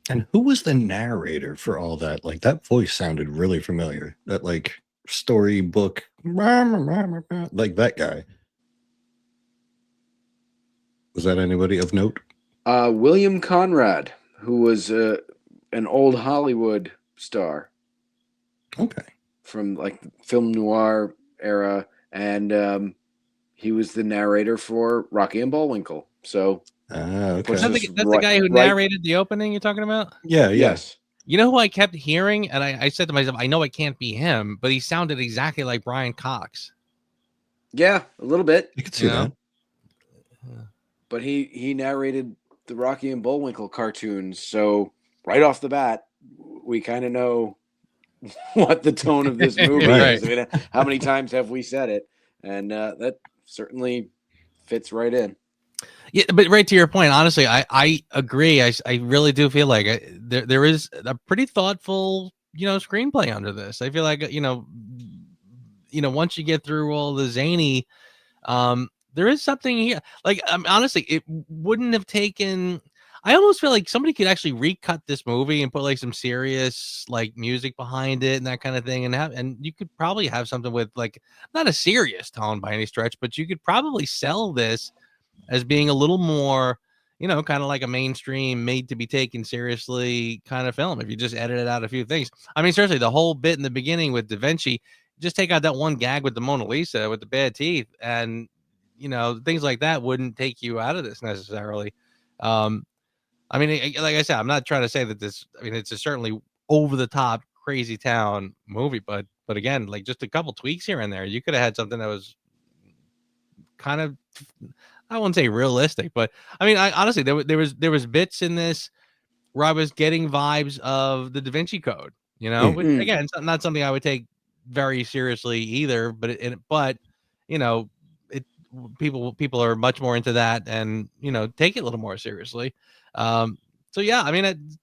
And who was the narrator for all that? Like, that voice sounded really familiar. That like storybook, like that guy. Was that anybody of note?
William Conrad, who was an old Hollywood star.
Okay. From
like film noir era, and he was the narrator for Rocky and Bullwinkle. So
okay.
That's the guy who narrated the opening you're talking about?
Yeah.
Yes.
You know who I kept hearing, and I said to myself, I know it can't be him, but he sounded exactly like Brian Cox.
Yeah, a little bit.
You could see that.
But he narrated the Rocky and Bullwinkle cartoons, so right off the bat, we kind of know what the tone of this movie is. I mean, how many times have we said it? And that certainly fits right in.
Yeah, but right to your point, honestly, I agree. I really do feel like there is a pretty thoughtful, screenplay under this. I feel like, once you get through all the zany, there is something here. Like, honestly, it wouldn't have taken. I almost feel like somebody could actually recut this movie and put like some serious like music behind it and that kind of thing, and you could probably have something with like not a serious tone by any stretch, but you could probably sell this as being a little more, kind of like a mainstream, made to be taken seriously kind of film if you just edited out a few things. I mean, seriously, the whole bit in the beginning with Da Vinci, just take out that one gag with the Mona Lisa with the bad teeth, and things like that wouldn't take you out of this necessarily. I mean, like I said, I'm not trying to say that this. I mean, it's a certainly over the top, crazy town movie, but again, like just a couple tweaks here and there, you could have had something that was kind of, I wouldn't say realistic, but I mean, honestly, there was bits in this where I was getting vibes of the Da Vinci Code. Which, again, it's not something I would take very seriously either, but people are much more into that and take it a little more seriously. So yeah, I mean, it's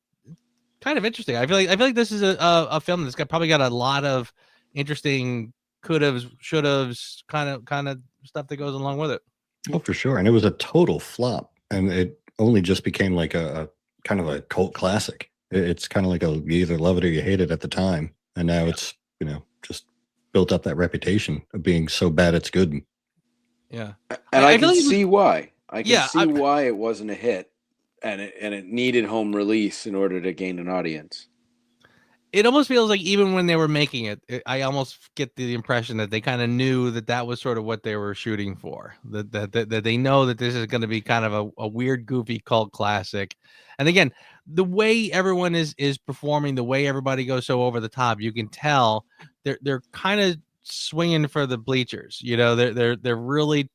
kind of interesting. I feel like this is a film that's probably got a lot of interesting could-haves, should-haves kind of stuff that goes along with it.
Oh, for sure. And it was a total flop, and it only just became like a kind of a cult classic. It's kind of like you either love it or you hate it at the time, and now it's just built up that reputation of being so bad it's good.
Yeah,
and I can see why. I can see why it wasn't a hit. and it needed home release in order to gain an audience.
It almost feels like even when they were making it, I almost get the impression that they kind of knew that was sort of what they were shooting for. That they know that this is going to be kind of a weird, goofy cult classic. And again, the way everyone is performing, the way everybody goes so over the top, you can tell they're kind of swinging for the bleachers. You know, they're really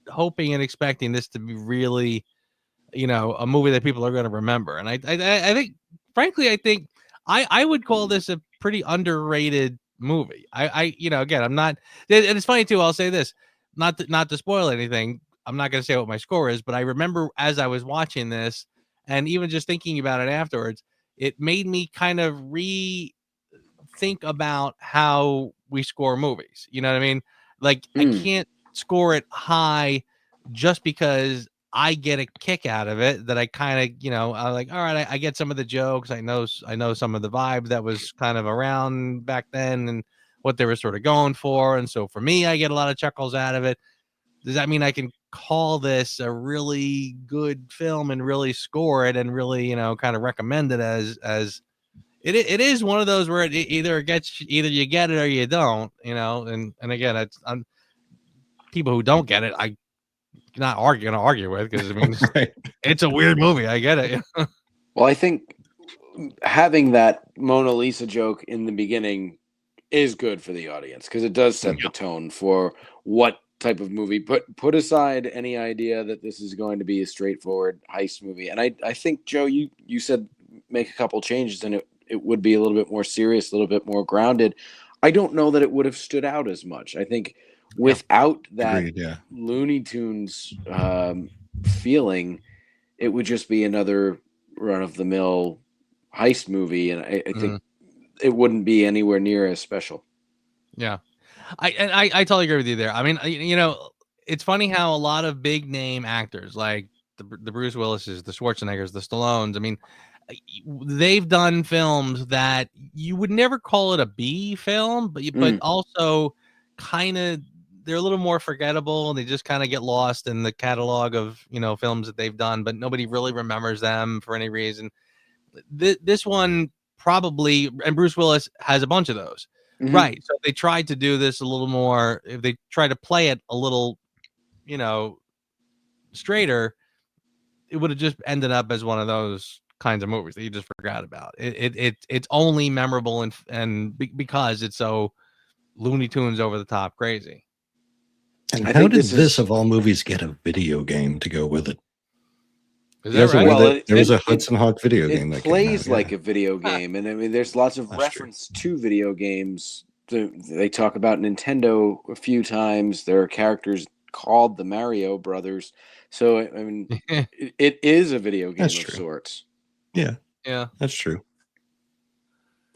hoping and expecting this to be really, you know, a movie that people are going to remember. And I think, frankly, I think I would call this a pretty underrated movie. You know, again, I'm not, and it's funny too. I'll say this, not to spoil anything. I'm not going to say what my score is, but I remember as I was watching this, and even just thinking about it afterwards, it made me kind of rethink about how we score movies. You know what I mean? Like I can't score it high just because I get a kick out of it, that I kind of, you know, I like, all right, I get some of the jokes. I know some of the vibe that was kind of around back then and what they were sort of going for. And so for me, I get a lot of chuckles out of it. Does that mean I can call this a really good film and really score it and really, you know, kind of recommend it as it is one of those where either you get it or you don't, you know? And again, I'm people who don't get it, I not gonna argue with, because I mean it's a weird movie. I get it.
Well, I think having that Mona Lisa joke in the beginning is good for the audience because it does set the tone for what type of movie. Put aside any idea that this is going to be a straightforward heist movie, and I think, Joe, you said make a couple changes and it would be a little bit more serious, a little bit more grounded. I don't know that it would have stood out as much. I think without that Looney Tunes feeling, it would just be another run-of-the-mill heist movie, and I think it wouldn't be anywhere near as special.
Yeah, I totally agree with you there. I mean, you know, it's funny how a lot of big name actors like the Bruce Willises, the Schwarzeneggers, the Stallones, I mean, they've done films that you would never call it a B film, but also kind of they're a little more forgettable, and they just kind of get lost in the catalog of, you know, films that they've done, but nobody really remembers them for any reason. This one probably, and Bruce Willis has a bunch of those, right? So if they tried to do this a little more, if they try to play it a little, you know, straighter, it would have just ended up as one of those kinds of movies that you just forgot about. It's only memorable and because it's so Looney Tunes over the top crazy.
And how did this of all movies get a video game to go with it?
Is that right?
Well, there was a Hudson Hawk video game that
plays
came out,
like a video game, and I mean, there's lots of reference to video games. They talk about Nintendo a few times. There are characters called the Mario Brothers, so I mean, it is a video game of sorts.
Yeah,
that's
true.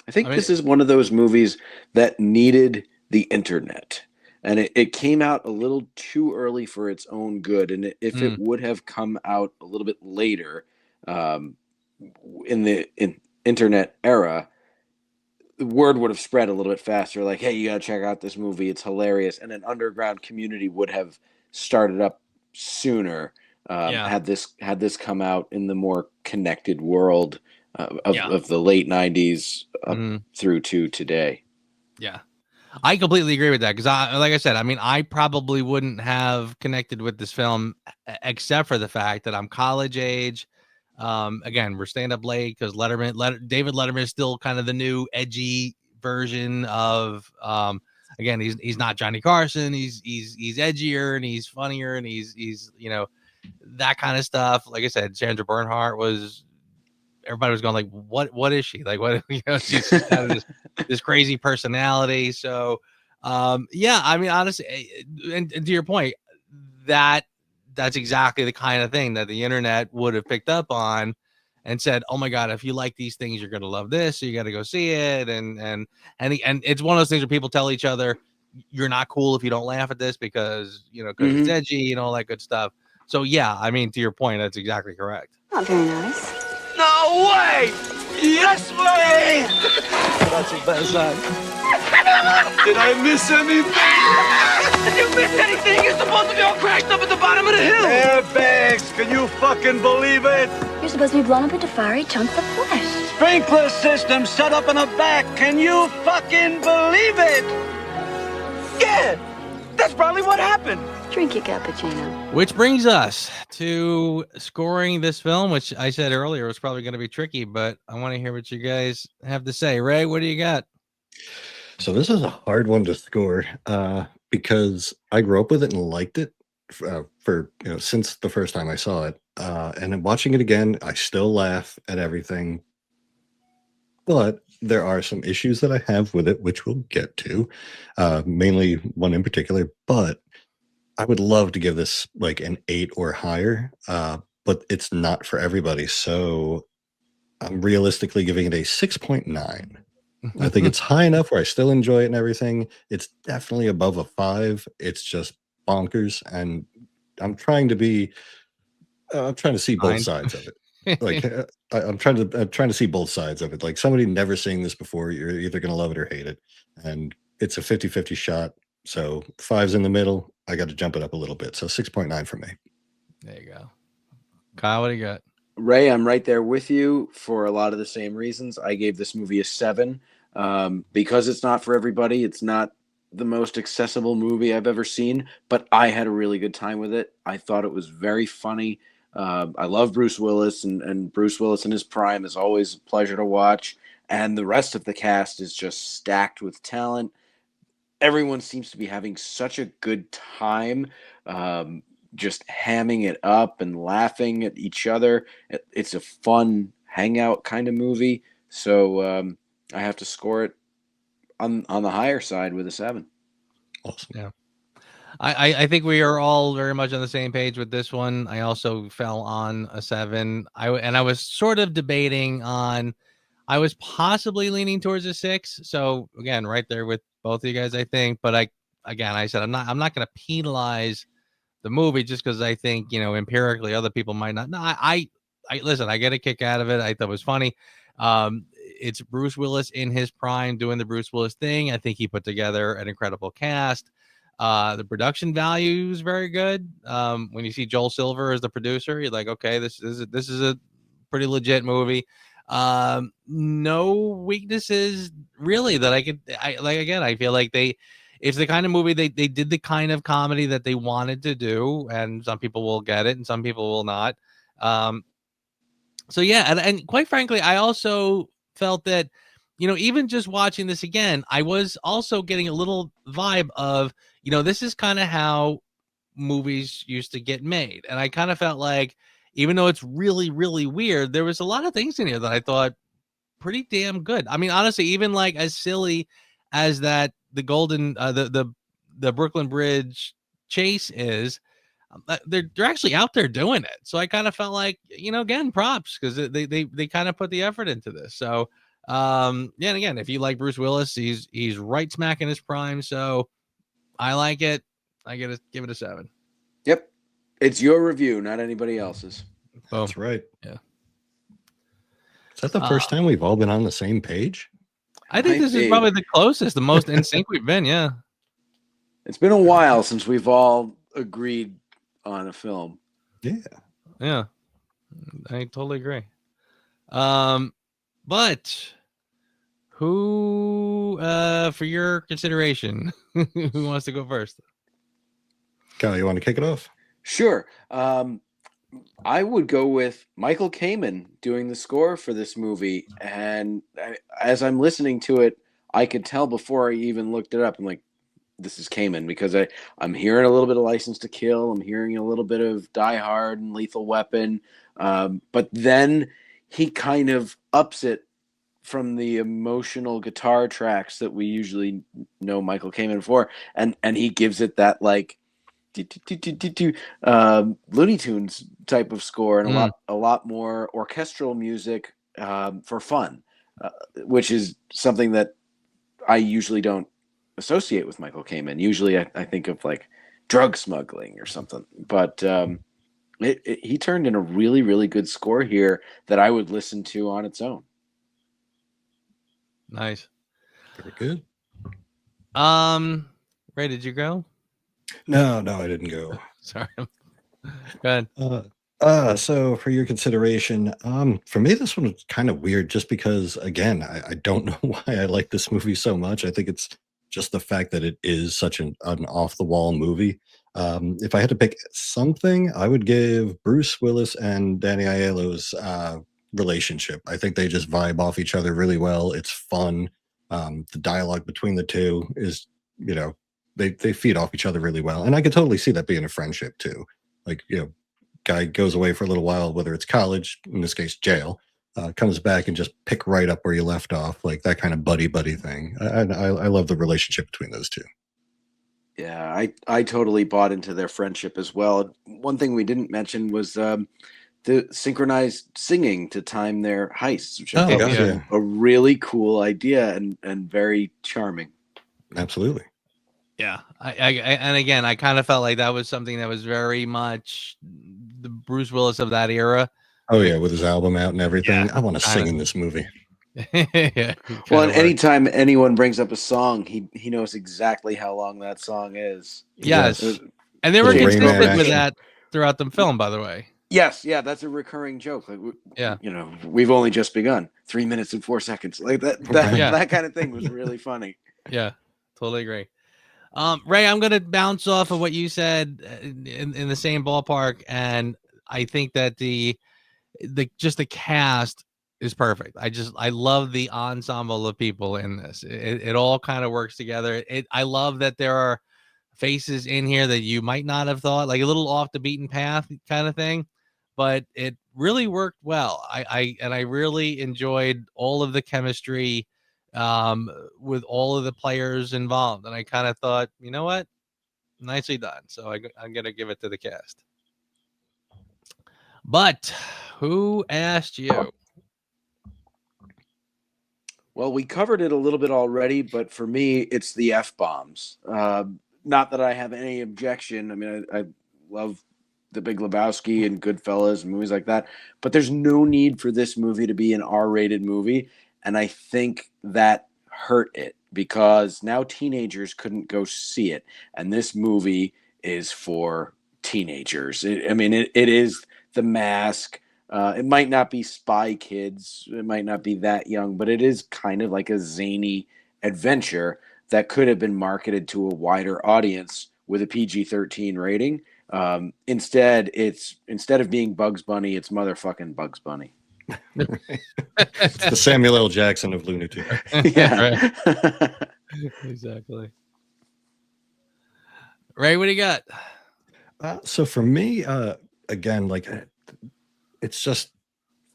I think this is one of those movies that needed the internet. And it came out a little too early for its own good. And if it would have come out a little bit later in the internet era, the word would have spread a little bit faster. Like, hey, you got to check out this movie. It's hilarious. And an underground community would have started up sooner had this come out in the more connected world of the late 90s up through to today.
Yeah. I completely agree with that because, like I said, I mean, I probably wouldn't have connected with this film except for the fact that I'm college age. Again, we're staying up late because David Letterman is still kind of the new edgy version of. Again, he's not Johnny Carson. He's edgier and he's funnier and he's you know, that kind of stuff. Like I said, Sandra Bernhardt was. Everybody was going like, what is she like? What, you know, she's kind of this crazy personality. So, yeah, I mean, honestly, and to your point, that's exactly the kind of thing that the internet would have picked up on and said, oh my God, if you like these things, you're going to love this. So you got to go see it. And it's one of those things where people tell each other, you're not cool if you don't laugh at this because, you know, because it's edgy and all that good stuff. So yeah, I mean, to your point, that's exactly correct.
Not very nice.
No way! Yes way!
That's a bad sign.
Did I miss anything?
Did you miss anything? You're supposed to be all crashed up at the bottom of the hill.
Airbags, can you fucking believe it?
You're supposed to be blown up into fiery chunks of flesh.
Sprinkler system set up in the back. Can you fucking believe it? Yeah, that's probably what happened.
Drink your cappuccino.
Which brings us to scoring this film, which I said earlier was probably going to be tricky, but I want to hear what you guys have to say. Ray, what do you got?
So this is a hard one to score because I grew up with it and liked it for since the first time I saw it. And then watching it again, I still laugh at everything. But there are some issues that I have with it, which we'll get to, mainly one in particular. But I would love to give this like an 8 or higher, but it's not for everybody. So I'm realistically giving it a 6.9. I think it's high enough where I still enjoy it and everything. It's definitely above a 5. It's just bonkers, and I'm trying to see both sides of it. Like I'm trying to see both sides of it. Like somebody never seeing this before, you're either going to love it or hate it, and it's a 50-50 shot. So 5's in the middle. I got to jump it up a little bit. So 6.9 for me.
There you go. Kyle, what do you got?
Ray, I'm right there with you for a lot of the same reasons. I gave this movie a 7 because it's not for everybody. It's not the most accessible movie I've ever seen, but I had a really good time with it. I thought it was very funny. I love Bruce Willis, and Bruce Willis in his prime is always a pleasure to watch. And the rest of the cast is just stacked with talent. Everyone seems to be having such a good time, just hamming it up and laughing at each other. It's a fun hangout kind of movie. So I have to score it on the higher side with a 7.
Awesome.
Yeah. I think we are all very much on the same page with this one. I also fell on a 7. I was sort of debating on, I was possibly leaning towards a 6. So again, right there with both of you guys, I think. But I said I'm not going to penalize the movie just because I think empirically other people might not. No, I listen. I get a kick out of it. I thought it was funny. It's Bruce Willis in his prime doing the Bruce Willis thing. I think he put together an incredible cast. The production value is very good. When you see Joel Silver as the producer, you're like, okay, this is a pretty legit movie. No weaknesses really that I feel like it's the kind of movie they did the kind of comedy that they wanted to do, and some people will get it and some people will not. So yeah, and quite frankly, I also felt that, even just watching this again, I was also getting a little vibe of, this is kind of how movies used to get made. And I kind of felt like, even though it's really, really weird, there was a lot of things in here that I thought pretty damn good. I mean, honestly, even like as silly as that, the the Brooklyn Bridge chase is, they're actually out there doing it. So I kind of felt like, again, props, because they kind of put the effort into this. So and again, if you like Bruce Willis, he's right smack in his prime. So I like it. I give it a 7.
Yep. It's your review, not anybody else's.
That's right.
Yeah.
Is that the first time we've all been on the same page?
I think this is probably the closest, the most in sync we've been. Yeah.
It's been a while since we've all agreed on a film.
Yeah.
I totally agree. But who, for your consideration, who wants to go first?
Kyle, you want to kick it off?
Sure. I would go with Michael Kamen doing the score for this movie. And as I'm listening to it, I could tell before I even looked it up, I'm like, this is Kamen, because I'm hearing a little bit of License to Kill. I'm hearing a little bit of Die Hard and Lethal Weapon. But then he kind of ups it from the emotional guitar tracks that we usually know Michael Kamen for. And he gives it that like Looney Tunes type of score, and a lot more orchestral music for fun, which is something that I usually don't associate with Michael Kamen. Usually I think of like drug smuggling or something, but he turned in a really, really good score here that I would listen to on its own.
Nice.
Very good.
Ray, did you go?
No, I didn't go.
Sorry. Go
ahead. So for your consideration, for me, this one was kind of weird just because, again, I don't know why I like this movie so much. I think it's just the fact that it is such an off-the-wall movie. If I had to pick something, I would give Bruce Willis and Danny Aiello's relationship. I think they just vibe off each other really well. It's fun. The dialogue between the two is, they feed off each other really well. And I could totally see that being a friendship too. Like, guy goes away for a little while, whether it's college, in this case, jail, comes back and just pick right up where you left off, like that kind of buddy thing. I love the relationship between those two.
Yeah, I totally bought into their friendship as well. One thing we didn't mention was the synchronized singing to time their heists, which I thought was a really cool idea and very charming.
Absolutely.
Yeah, and again, I kind of felt like that was something that was very much the Bruce Willis of that era.
Oh yeah, with his album out and everything. I want to sing in this movie.
Yeah.
Well, and anytime anyone brings up a song, he knows exactly how long that song is.
Yes. And they were consistent with that throughout the film, by the way.
Yes, yeah, that's a recurring joke. Like, we've only just begun. 3 minutes and 4 seconds. Like that kind of thing was really funny.
Yeah, totally agree. Ray, I'm going to bounce off of what you said in the same ballpark, and I think that the cast is perfect. I love the ensemble of people in this. It all kind of works together. I love that there are faces in here that you might not have thought, like a little off the beaten path kind of thing, but it really worked well. I really enjoyed all of the chemistry with all of the players involved, and I kind of thought, you know what, nicely done. So I'm gonna give it to the cast. But who asked you?
Well, we covered it a little bit already, but for me, it's the F-bombs. Not that I have any objection. I mean, I love The Big Lebowski and Goodfellas and movies like that, but there's no need for this movie to be an R-rated movie, and I think that hurt it because now teenagers couldn't go see it, and this movie is for teenagers. It is The Mask. It might not be Spy Kids. It might not be that young, but it is kind of like a zany adventure that could have been marketed to a wider audience with a PG-13 rating. Instead of being Bugs Bunny, it's motherfucking Bugs Bunny.
It's the Samuel L. Jackson of Looney Tunes.
Yeah.
Exactly. Ray, what do you got?
So for me, again, like, it's just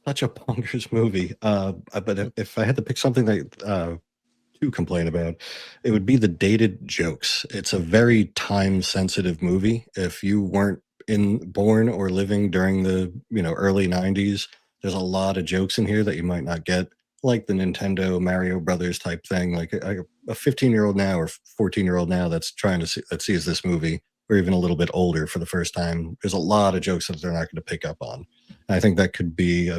such a bonkers movie. But if I had to pick something that to complain about, it would be the dated jokes. It's a very time-sensitive movie. If you weren't born or living during the early 90s, there's a lot of jokes in here that you might not get, like the Nintendo Mario Brothers type thing. Like a 15-year-old now or 14-year-old now that sees this movie, or even a little bit older for the first time, there's a lot of jokes that they're not going to pick up on. And I think that could be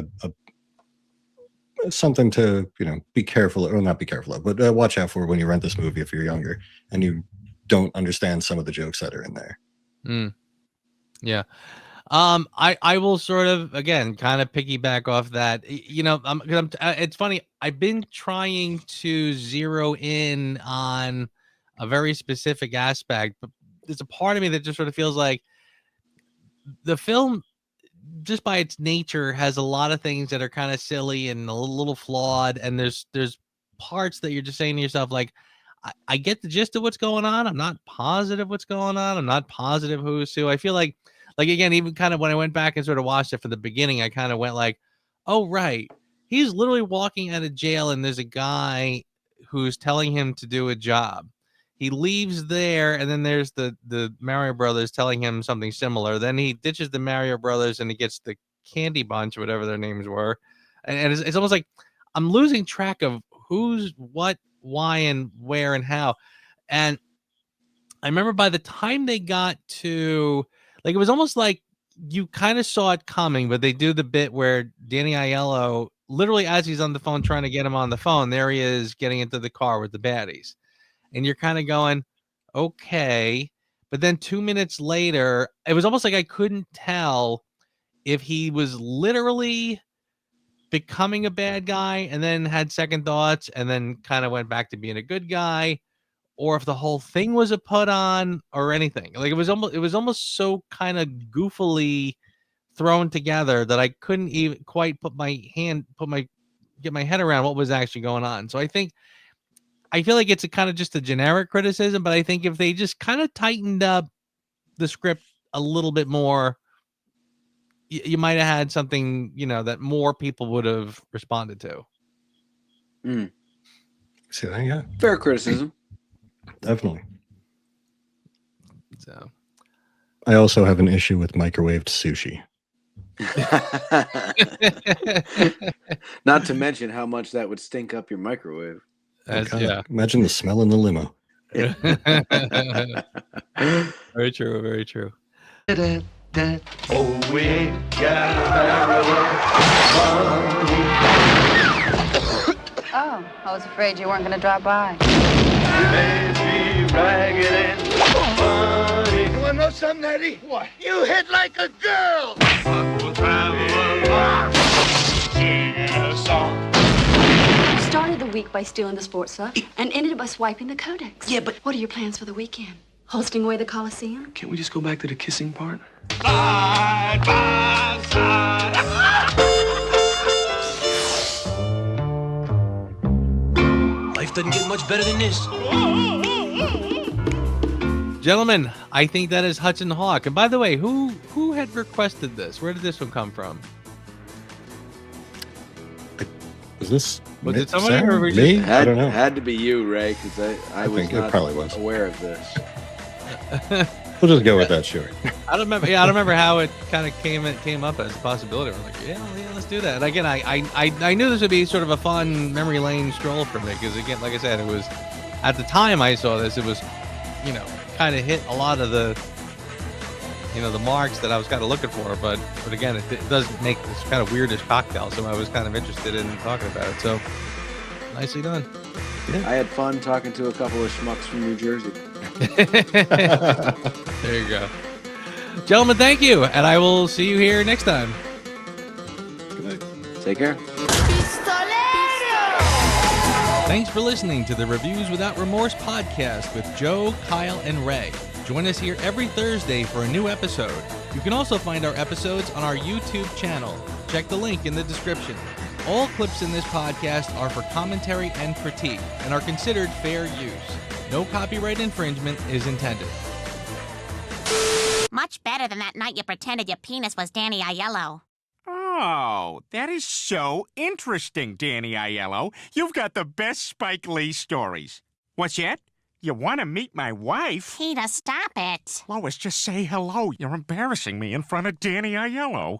something to be careful, or not be careful of, but watch out for when you rent this movie if you're younger and you don't understand some of the jokes that are in there.
Yeah. I will sort of, again, kind of piggyback off that. It's funny. I've been trying to zero in on a very specific aspect, but there's a part of me that just sort of feels like the film, just by its nature, has a lot of things that are kind of silly and a little flawed. And there's parts that you're just saying to yourself, like, I get the gist of what's going on. I'm not positive what's going on. I'm not positive who's who. I feel like again, even kind of when I went back and sort of watched it from the beginning, I kind of went like, oh, right. He's literally walking out of jail and there's a guy who's telling him to do a job. He leaves there, and then there's the Mario Brothers telling him something similar. Then he ditches the Mario Brothers and he gets the Candy Bunch, whatever their names were. And it's almost like I'm losing track of who's what, why, and where and how. And I remember by the time they got to, like, it was almost like you kind of saw it coming, but they do the bit where Danny Aiello, literally as he's on the phone trying to get him on the phone, there he is getting into the car with the baddies. and you're kind of going, okay. But then 2 minutes later, it was almost like I couldn't tell if he was literally becoming a bad guy and then had second thoughts and then kind of went back to being a good guy, or if the whole thing was a put on or anything. Like it was almost so kind of goofily thrown together that I couldn't even quite get my head around what was actually going on. So I feel like it's a kind of just a generic criticism, but I think if they just kind of tightened up the script a little bit more, you might have had something, that more people would have responded to.
See that? Yeah.
Fair criticism.
Definitely.
So
I also have an issue with microwaved sushi.
Not to mention how much that would stink up your microwave.
Yeah.
Imagine the smell in the limo.
Very true. Very true.
Oh, we ain't got a barrel of money.
Oh, I was afraid you weren't going to drop by.
We may be ragged and funny.
You wanna know something, Eddie? What? You hit like a girl!
We'll travel along, singing a song.
Started the week by stealing the sports stuff and ended it by swiping the codex. Yeah, but what are your plans for the weekend? Hosting away the Coliseum?
Can't we just go back to the kissing part?
Side by side.
Life doesn't get much better than this.
Gentlemen, I think that is Hudson Hawk. And by the way, who had requested this? Where did this one come from?
Was this
it somebody or we
me?
Had,
I don't know.
Had to be you, Ray, because I was
think it
not
probably was.
aware of this.
We'll just go with that, sure.
I don't remember. Yeah, I don't remember how it kind of came up as a possibility. I'm like, yeah, let's do that. And again, I knew this would be sort of a fun memory lane stroll for me because again, like I said, it was at the time I saw this, it was, kind of hit a lot of the, the marks that I was kind of looking for. But again, it does make this kind of weirdish cocktail, so I was kind of interested in talking about it. So nicely done.
Yeah. I had fun talking to a couple of schmucks from New Jersey.
There you go. Gentlemen, thank you. And I will see you here next time.
Good night. Take care.
Thanks for listening to the Reviews Without Remorse podcast with Joe, Kyle, and Ray. Join us here every Thursday for a new episode. You can also find our episodes on our YouTube channel. Check the link in the description. All clips in this podcast are for commentary and critique and are considered fair use. No copyright infringement is intended.
Much better than that night you pretended your penis was Danny Aiello.
Oh, that is so interesting, Danny Aiello. You've got the best Spike Lee stories. What's that? You want to meet my wife?
Peter, stop it.
Lois, just say hello. You're embarrassing me in front of Danny Aiello.